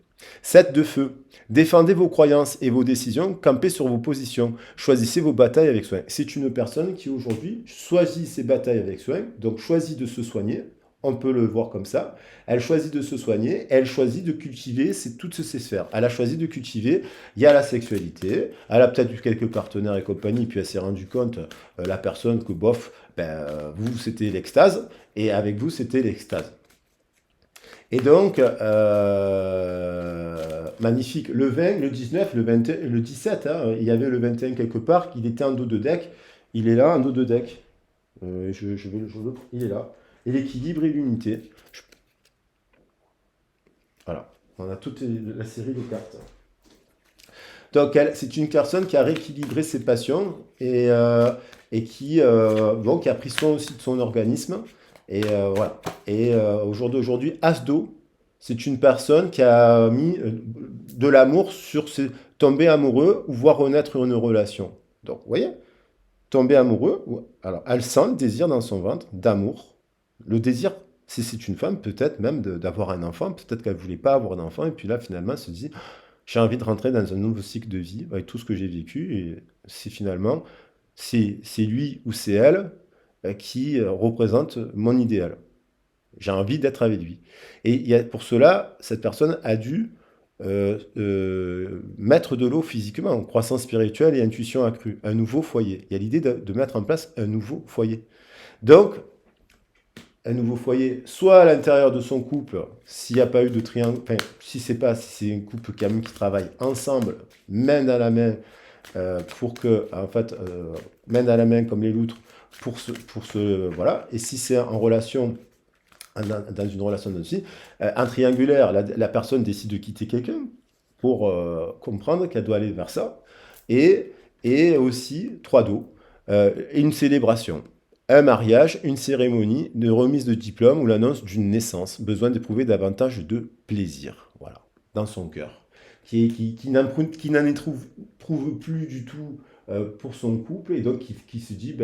7 de feu. Défendez vos croyances et vos décisions, campez sur vos positions, choisissez vos batailles avec soin. C'est une personne qui aujourd'hui choisit ses batailles avec soin, donc choisit de se soigner, on peut le voir comme ça. Elle choisit de se soigner, elle choisit de cultiver toutes ces sphères. Elle a choisi de cultiver, il y a la sexualité, elle a peut-être eu quelques partenaires et compagnie, puis elle s'est rendue compte, la personne, que bof, vous c'était l'extase, et avec vous c'était l'extase. Et donc, magnifique. Le 20, le 19, le 20, le 17, hein, il y avait le 21 quelque part, il était en dos de deck. Il est là, en dos de deck. Il est là. Et l'équilibre et l'unité. Voilà. On a toute la série de cartes. Donc, c'est une personne qui a rééquilibré ses passions et qui a pris soin aussi de son organisme. Et voilà. Et au jour d'aujourd'hui, Asdo, c'est une personne qui a mis de l'amour sur tomber amoureux ou voir renaître une relation. Donc, vous voyez, tomber amoureux, alors elle sent le désir dans son ventre d'amour. Le désir, si c'est une femme, peut-être même d'avoir un enfant, peut-être qu'elle ne voulait pas avoir d'enfant, et puis là, finalement, elle se dit, j'ai envie de rentrer dans un nouveau cycle de vie avec tout ce que j'ai vécu, et c'est finalement, c'est lui ou c'est elle qui représente mon idéal. J'ai envie d'être avec lui. Et pour cela, cette personne a dû mettre de l'eau physiquement, croissance spirituelle et intuition accrue, un nouveau foyer. Il y a l'idée de mettre en place un nouveau foyer. Donc, un nouveau foyer, soit à l'intérieur de son couple, s'il n'y a pas eu de triangle, enfin, si c'est un couple quand même qui travaille ensemble, main dans la main, pour que, en fait, main dans la main comme les loutres, voilà. Et si c'est en relation, dans une relation aussi, en triangulaire, la personne décide de quitter quelqu'un pour comprendre qu'elle doit aller vers ça. Et, et aussi, 3 d'eau, une célébration. Un mariage, une cérémonie de remise de diplôme ou l'annonce d'une naissance, besoin d'éprouver davantage de plaisir, voilà, dans son cœur, qui n'en trouve plus du tout pour son couple et donc qui se dit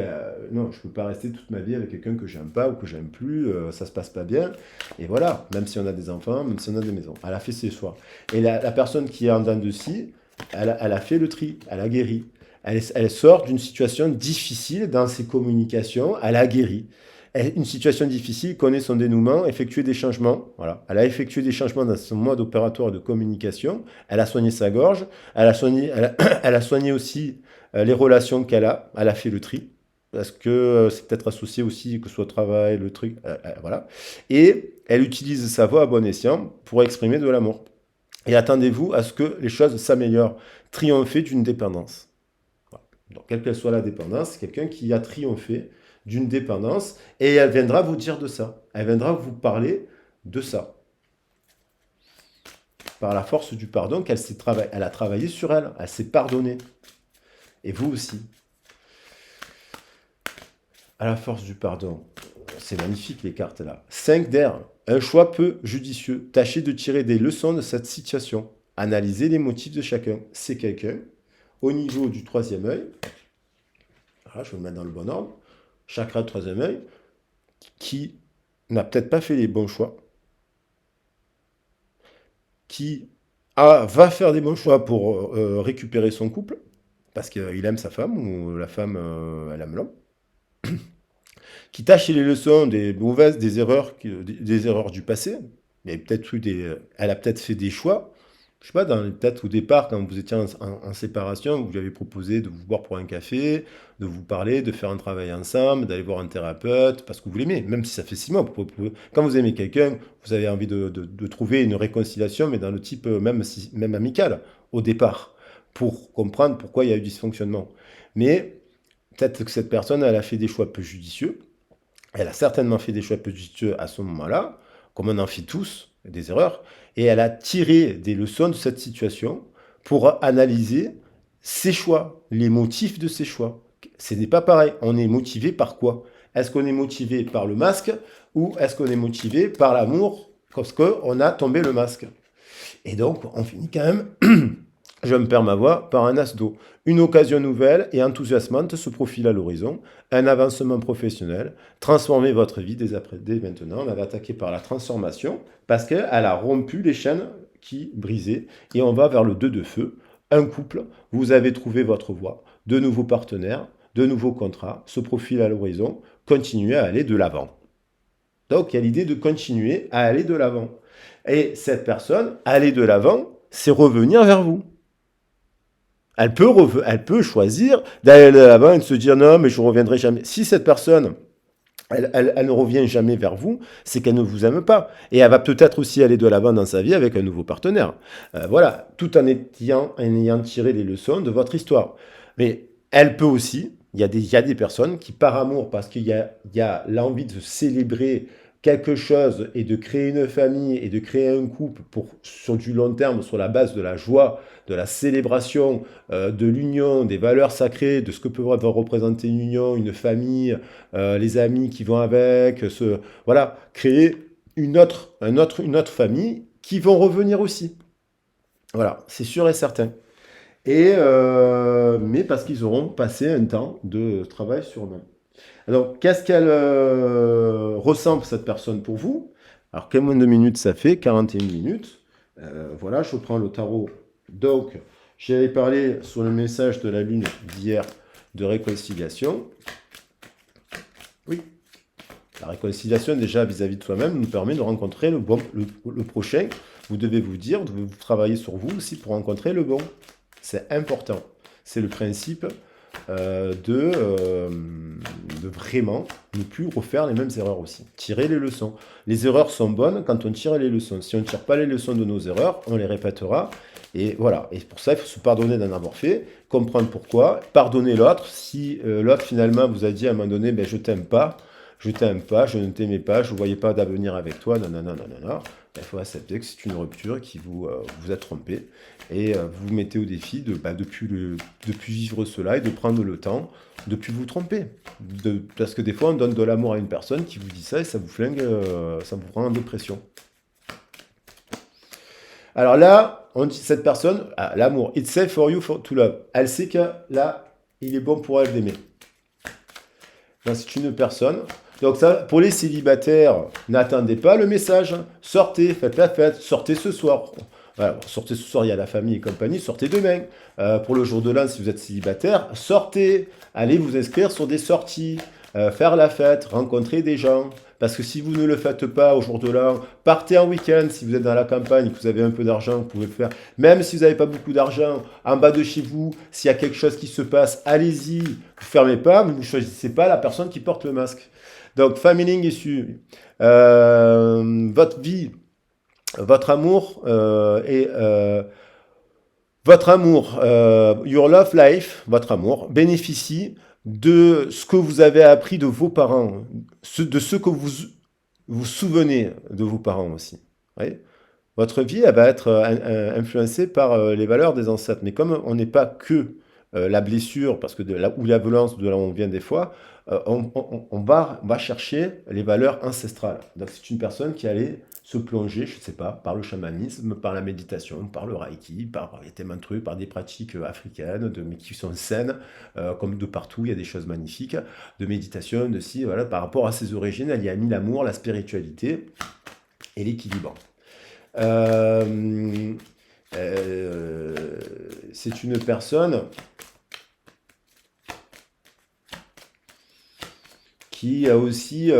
non, je ne peux pas rester toute ma vie avec quelqu'un que j'aime pas ou que j'aime plus, ça se passe pas bien. Et voilà, même si on a des enfants, même si on a des maisons, elle a fait ses choix. Et la personne qui est en dents de scie, elle a fait le tri, elle a guéri. Elle sort d'une situation difficile dans ses communications, elle a guéri. Une situation difficile connaît son dénouement, effectuer des changements. Voilà. Elle a effectué des changements dans son mode opératoire de communication. Elle a soigné sa gorge. Elle a soigné aussi les relations qu'elle a. Elle a fait le tri. Parce que c'est peut-être associé aussi, que ce soit au travail, le truc. Voilà. Et elle utilise sa voix à bon escient pour exprimer de l'amour. Et attendez-vous à ce que les choses s'améliorent. Triompher d'une dépendance. Donc, quelle qu'elle soit la dépendance, c'est quelqu'un qui a triomphé d'une dépendance et elle viendra vous dire de ça. Elle viendra vous parler de ça. Par la force du pardon elle a travaillé sur elle, elle s'est pardonnée. Et vous aussi. À la force du pardon. C'est magnifique les cartes là. 5 d'air. Un choix peu judicieux. Tâchez de tirer des leçons de cette situation. Analysez les motifs de chacun. C'est quelqu'un au niveau du troisième œil. Voilà, je vais le mettre dans le bon ordre. Chakra de troisième œil, qui n'a peut-être pas fait les bons choix, qui va faire des bons choix pour récupérer son couple, parce qu'il aime sa femme, ou la femme, elle aime l'homme, qui tâche les leçons des erreurs du passé. Elle a peut-être fait des choix. Je sais pas, peut-être au départ, quand vous étiez en séparation, vous lui avez proposé de vous boire pour un café, de vous parler, de faire un travail ensemble, d'aller voir un thérapeute, parce que vous l'aimez, même si ça fait 6 mois. Quand vous aimez quelqu'un, vous avez envie de trouver une réconciliation, mais dans le type même amical, au départ, pour comprendre pourquoi il y a eu dysfonctionnement. Mais Peut-être que cette personne, elle a fait des choix peu judicieux. Elle a certainement fait des choix peu judicieux à ce moment-là, comme on en fait tous, des erreurs, et elle a tiré des leçons de cette situation pour analyser ses choix, les motifs de ses choix. Ce n'est pas pareil. On est motivé par quoi? Est-ce qu'on est motivé par le masque ou est-ce qu'on est motivé par l'amour parce qu'on a tombé le masque? Et donc, on finit quand même, je me perds ma voix, par un as d'eau. Une occasion nouvelle et enthousiasmante se profile à l'horizon, un avancement professionnel, transformez votre vie dès maintenant. On va attaquer par la transformation parce qu'elle a rompu les chaînes qui brisaient et on va vers le 2 de feu. Un couple, vous avez trouvé votre voie, de nouveaux partenaires, de nouveaux contrats, se profilent à l'horizon, continuez à aller de l'avant. Donc il y a l'idée de continuer à aller de l'avant. Et cette personne, aller de l'avant, c'est revenir vers vous. Elle peut choisir d'aller de l'avant et de se dire non, mais je ne reviendrai jamais. Si cette personne, elle ne revient jamais vers vous, c'est qu'elle ne vous aime pas. Et elle va peut-être aussi aller de l'avant dans sa vie avec un nouveau partenaire. Voilà, tout en ayant tiré les leçons de votre histoire. Mais elle peut aussi, il y a des personnes qui, par amour, parce il y a l'envie de célébrer quelque chose et de créer une famille et de créer un couple sur du long terme, sur la base de la joie, de la célébration, de l'union, des valeurs sacrées, de ce que peut représenter une union, une famille, les amis qui vont avec, voilà, créer une autre famille qui vont revenir aussi. Voilà, c'est sûr et certain. Mais parce qu'ils auront passé un temps de travail sur eux-mêmes. Alors, qu'est-ce qu'elle ressemble, cette personne, pour vous? Alors, combien de minutes ça fait? 41 minutes. Voilà, je prends le tarot. Donc, j'avais parlé sur le message de la lune d'hier de réconciliation. Oui, la réconciliation, déjà, vis-à-vis de soi-même, nous permet de rencontrer le prochain. Vous devez vous dire, vous devez travailler sur vous aussi pour rencontrer le bon. C'est important. C'est le principe de vraiment ne plus refaire les mêmes erreurs aussi. Tirer les leçons. Les erreurs sont bonnes quand on tire les leçons. Si on ne tire pas les leçons de nos erreurs, on les répétera. Et voilà. Et pour ça, il faut se pardonner d'en avoir fait, comprendre pourquoi, pardonner l'autre. Si l'autre finalement vous a dit à un moment donné, ben, je t'aime pas, je ne t'aimais pas, je ne voyais pas d'avenir avec toi, non, non, non, non, non, non. Il faut accepter que c'est une rupture qui vous a trompé et vous vous mettez au défi de plus vivre cela et de prendre le temps de plus vous tromper. Parce que des fois, on donne de l'amour à une personne qui vous dit ça et ça vous flingue, ça vous rend en dépression. Alors là, on dit cette personne, l'amour, it's safe for you to love. Elle sait que là, il est bon pour elle d'aimer. C'est une personne. Donc ça, pour les célibataires, n'attendez pas le message. Sortez, faites la fête, sortez ce soir. Voilà, sortez ce soir, il y a la famille et compagnie, sortez demain. Pour le jour de l'an, si vous êtes célibataire, sortez. Allez vous inscrire sur des sorties, faire la fête, rencontrer des gens. Parce que si vous ne le faites pas au jour de l'an, partez en week-end. Si vous êtes dans la campagne, que vous avez un peu d'argent, vous pouvez le faire. Même si vous n'avez pas beaucoup d'argent, en bas de chez vous, s'il y a quelque chose qui se passe, allez-y. Vous ne fermez pas, mais vous ne choisissez pas la personne qui porte le masque. Donc, family issue. Votre vie, votre amour votre amour, your love life, votre amour, bénéficie de ce que vous avez appris de vos parents, de ce que vous souvenez de vos parents aussi. Oui. Votre vie, elle va être influencée par les valeurs des ancêtres. Mais comme on n'est pas que la blessure, parce que ou la violence de là où on vient des fois, on va chercher les valeurs ancestrales. Donc c'est une personne qui allait se plonger, je ne sais pas, par le chamanisme, par la méditation, par le reiki, par tellement de trucs, par des pratiques africaines, mais qui sont saines, comme de partout, il y a des choses magnifiques, de méditation, de si, voilà, par rapport à ses origines, elle y a mis l'amour, la spiritualité et l'équilibre. Euh, c'est une personne qui a aussi...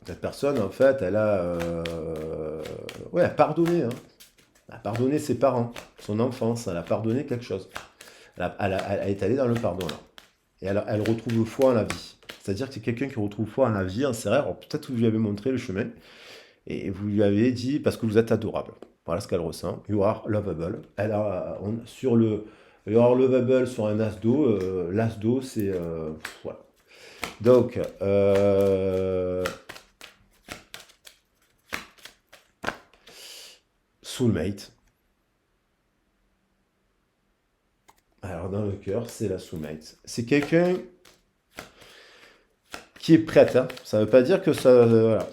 cette personne, en fait, elle a, ouais, elle a pardonné. Hein. Elle a pardonné ses parents, son enfance, elle a pardonné quelque chose. Elle est allée dans le pardon, là. Et elle retrouve foi en la vie. C'est-à-dire que c'est quelqu'un qui retrouve foi en la vie, en ses rêves. Alors peut-être que vous lui avez montré le chemin, et vous lui avez dit, parce que vous êtes adorable. Voilà ce qu'elle ressent. You are lovable. Sur le You are lovable sur un as d'eau. L'as d'eau, c'est voilà. Donc, soulmate. Alors, dans le cœur, c'est la soulmate. C'est quelqu'un qui est prête, hein. Ça ne veut pas dire que ça. Voilà,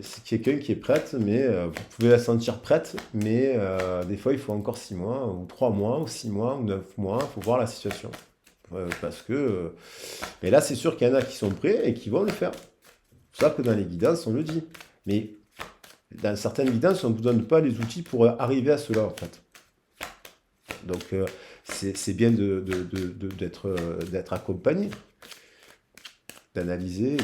c'est quelqu'un qui est prête, mais vous pouvez la sentir prête, mais des fois il faut encore 6 mois, ou 3 mois, ou 6 mois, ou 9 mois, il faut voir la situation. Parce que. Mais là, c'est sûr qu'il y en a qui sont prêts et qui vont le faire. C'est pour ça que dans les guidances, on le dit. Mais dans certaines guidances, on ne vous donne pas les outils pour arriver à cela, en fait. Donc, c'est bien d'être accompagné, d'analyser,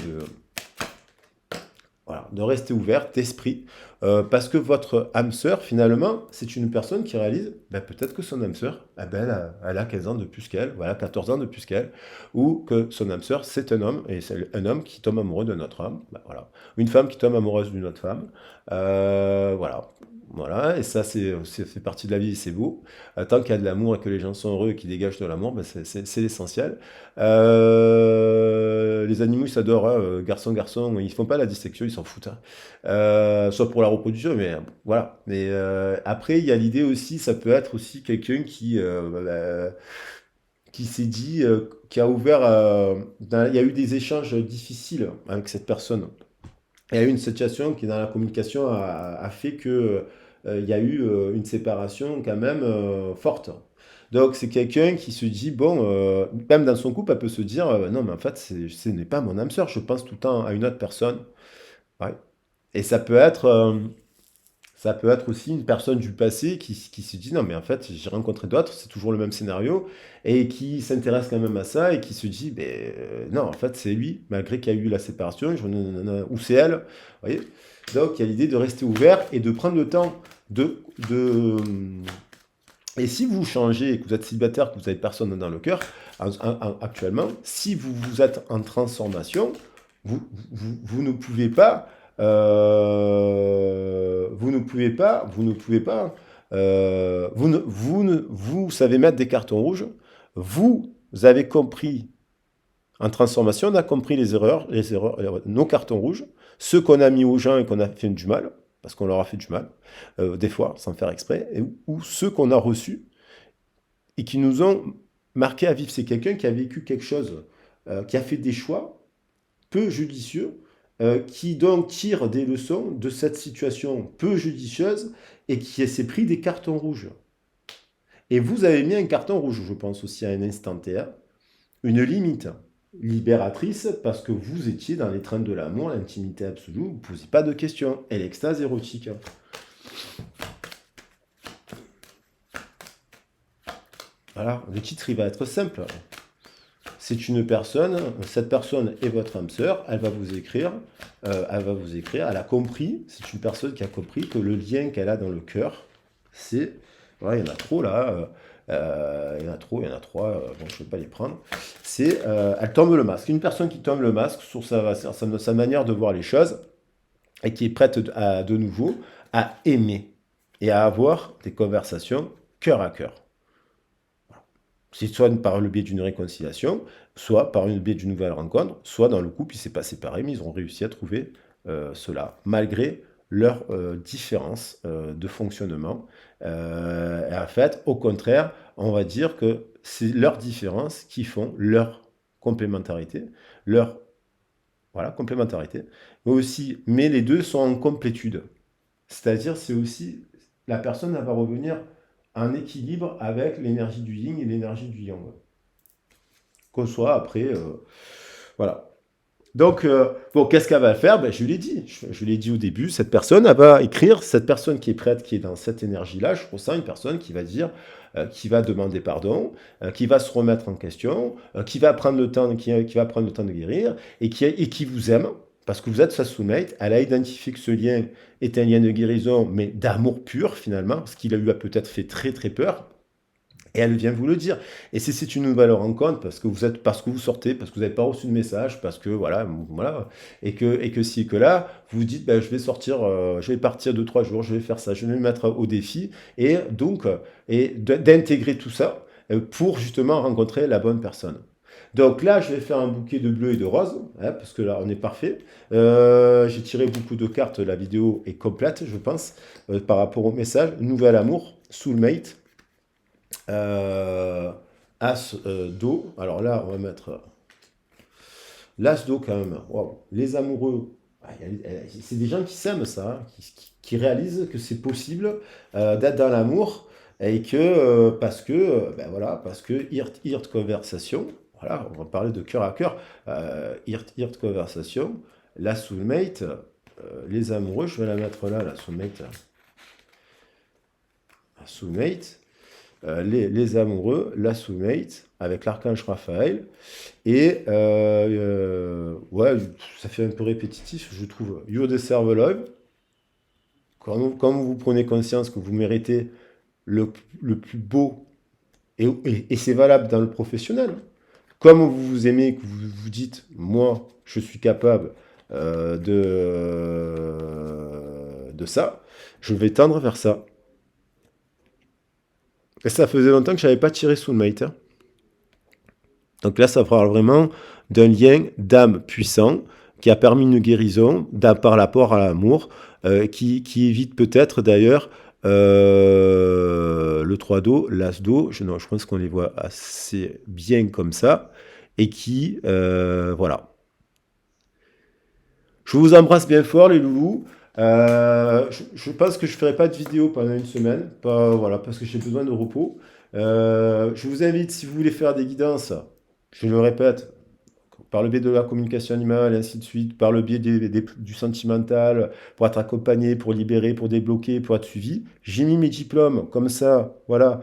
voilà, de rester ouvert d'esprit, parce que votre âme sœur, finalement, c'est une personne qui réalise, ben, peut-être que son âme sœur, eh ben, elle a 15 ans de plus qu'elle, voilà, 14 ans de plus qu'elle, ou que son âme sœur, c'est un homme, et c'est un homme qui tombe amoureux de notre âme, ben, voilà. Une femme qui tombe amoureuse d'une autre femme, voilà. Voilà, et ça, c'est fait partie de la vie, et c'est beau. Tant qu'il y a de l'amour et que les gens sont heureux et qu'ils dégagent de l'amour, ben, c'est l'essentiel. Les animaux, ils s'adorent, hein, garçon, garçon, ils font pas la distinction, ils s'en foutent, hein. Soit pour la reproduction, mais voilà. Mais après, il y a l'idée aussi, ça peut être aussi quelqu'un qui s'est dit, qui a ouvert, il y a eu des échanges difficiles avec cette personne. Il y a eu une situation qui, dans la communication, a fait que il y a eu une séparation quand même forte. Donc, c'est quelqu'un qui se dit, bon, même dans son couple, elle peut se dire, non, mais en fait, ce n'est pas mon âme sœur, je pense tout le temps à une autre personne. Ouais. Et ça peut être aussi une personne du passé qui se dit, non, mais en fait, j'ai rencontré d'autres, c'est toujours le même scénario, et qui s'intéresse quand même à ça, et qui se dit, ben, non, en fait, c'est lui, malgré qu'il y a eu la séparation, ou c'est elle, vous voyez. Donc, il y a l'idée de rester ouvert et de prendre le temps de. Et si vous changez, que vous êtes célibataire, que vous n'avez personne dans le cœur, actuellement, si vous êtes en transformation, vous ne pouvez pas, vous savez mettre des cartons rouges, vous avez compris, en transformation, on a compris nos cartons rouges, ceux qu'on a mis aux gens et qu'on a fait du mal, parce qu'on leur a fait du mal, des fois, sans faire exprès, ou ceux qu'on a reçus et qui nous ont marqué à vivre. C'est quelqu'un qui a vécu quelque chose, qui a fait des choix peu judicieux, qui donc tire des leçons de cette situation peu judicieuse et qui s'est pris des cartons rouges. Et vous avez mis un carton rouge, je pense aussi à un instant T, hein, une limite libératrice parce que vous étiez dans les trains de l'amour, l'intimité absolue, vous ne posiez pas de questions, et l'extase érotique. Voilà, le titre il va être simple. C'est une personne, cette personne est votre âme sœur, elle va vous écrire, elle a compris, c'est une personne qui a compris que le lien qu'elle a dans le cœur, c'est, voilà, il y en a trop là, il y en a trop, il y en a trois, bon je ne vais pas les prendre, c'est, elle tombe le masque, une personne qui tombe le masque sur sa manière de voir les choses, et qui est prête de nouveau à aimer, et à avoir des conversations cœur à cœur. C'est soit par le biais d'une réconciliation, soit par le biais d'une nouvelle rencontre, soit dans le couple, il s'est passé pareil, mais ils ont réussi à trouver cela, malgré leurs différences de fonctionnement. Et en fait, au contraire, on va dire que c'est leurs différences qui font leur complémentarité, leur voilà, complémentarité. Mais les deux sont en complétude. C'est-à-dire, c'est aussi la personne elle va revenir en équilibre avec l'énergie du yin et l'énergie du yang. Qu'on soit après, voilà. Donc, bon, qu'est-ce qu'elle va faire? Ben, je l'ai dit. Je l'ai dit au début. Cette personne, elle va écrire. Cette personne qui est prête, qui est dans cette énergie-là, je ressens une personne qui va dire, qui va demander pardon, qui va se remettre en question, qui va prendre le temps, qui va prendre le temps de guérir et qui vous aime. Parce que vous êtes sa soulmate, elle a identifié que ce lien est un lien de guérison, mais d'amour pur finalement, parce qu'il a eu peut-être fait très très peur. Et elle vient vous le dire. Et si c'est une nouvelle rencontre, parce que vous sortez, parce que vous n'avez pas reçu de message, parce que voilà, voilà, et que si et que là, vous vous dites, ben, je vais sortir, je vais partir 2, 3 jours, je vais faire ça, je vais me mettre au défi, et donc, d'intégrer tout ça pour justement rencontrer la bonne personne. Donc là, je vais faire un bouquet de bleu et de rose, hein, parce que là, on est parfait. J'ai tiré beaucoup de cartes, la vidéo est complète, je pense, par rapport au message. Nouvel amour, soulmate. Euh, As d'eau. Alors là, on va mettre l'As d'eau quand même. Waouh. Les amoureux. Ah, c'est des gens qui s'aiment ça, hein, qui réalisent que c'est possible d'être dans l'amour et que parce que ben voilà, parce que Heart conversation. Voilà, on va parler de cœur à cœur. Heart conversation. La soulmate. Les amoureux, je vais la mettre là, la soulmate. La soulmate. Les amoureux, la soulmate, avec l'archange Raphaël. Et ouais, ça fait un peu répétitif, je trouve. You deserve love. Quand vous prenez conscience que vous méritez le plus beau, et c'est valable dans le professionnel. Comme vous vous aimez, que vous vous dites, moi, je suis capable de ça, je vais tendre vers ça. Et ça faisait longtemps que je n'avais pas tiré Soulmate, hein. Donc là, ça parle vraiment d'un lien d'âme puissant qui a permis une guérison par rapport à l'amour, qui évite peut-être d'ailleurs le 3 d'eau, l'as d'eau, non, je pense qu'on les voit assez bien comme ça, et qui, voilà. Je vous embrasse bien fort les loulous. Je pense que je ne ferai pas de vidéo pendant une semaine, voilà, parce que j'ai besoin de repos. Je vous invite, si vous voulez faire des guidances, je le répète, par le biais de la communication animale, et ainsi de suite, par le biais du sentimental, pour être accompagné, pour libérer, pour débloquer, pour être suivi. J'ai mis mes diplômes comme ça, voilà.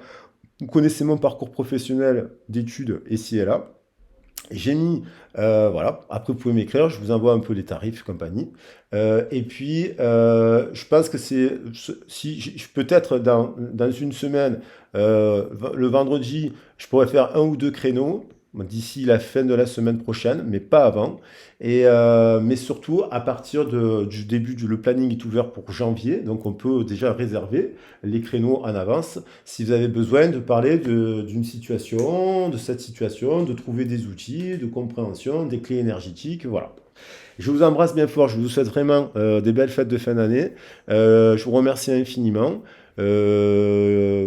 Vous connaissez mon parcours professionnel d'études ici et là. J'ai mis, voilà, après vous pouvez m'écrire, je vous envoie un peu les tarifs, compagnie. Et puis, je pense que si peut-être dans une semaine, le vendredi, je pourrais faire un ou deux créneaux d'ici la fin de la semaine prochaine, mais pas avant. Mais surtout, à partir du début, le planning est ouvert pour janvier, donc on peut déjà réserver les créneaux en avance si vous avez besoin de parler d'une situation, de cette situation, de trouver des outils, de compréhension, des clés énergétiques, voilà. Je vous embrasse bien fort, je vous souhaite vraiment des belles fêtes de fin d'année. Je vous remercie infiniment. Je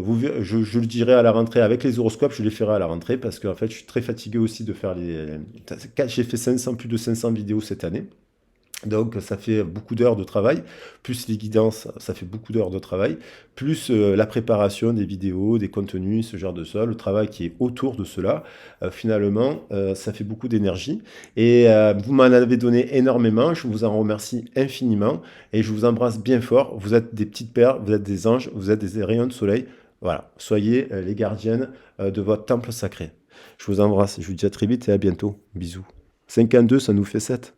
le dirai à la rentrée avec les horoscopes, je les ferai à la rentrée parce qu'en fait je suis très fatigué aussi de faire J'ai fait plus de 500 vidéos cette année. Donc ça fait beaucoup d'heures de travail, plus les guidances, ça fait beaucoup d'heures de travail, plus la préparation des vidéos, des contenus, ce genre de ça, le travail qui est autour de cela, finalement, ça fait beaucoup d'énergie. Et vous m'en avez donné énormément, je vous en remercie infiniment, et je vous embrasse bien fort. Vous êtes des petites perles, vous êtes des anges, vous êtes des rayons de soleil. Voilà, soyez les gardiennes de votre temple sacré. Je vous embrasse, je vous dis à très vite et à bientôt. Bisous. 52, ça nous fait 7.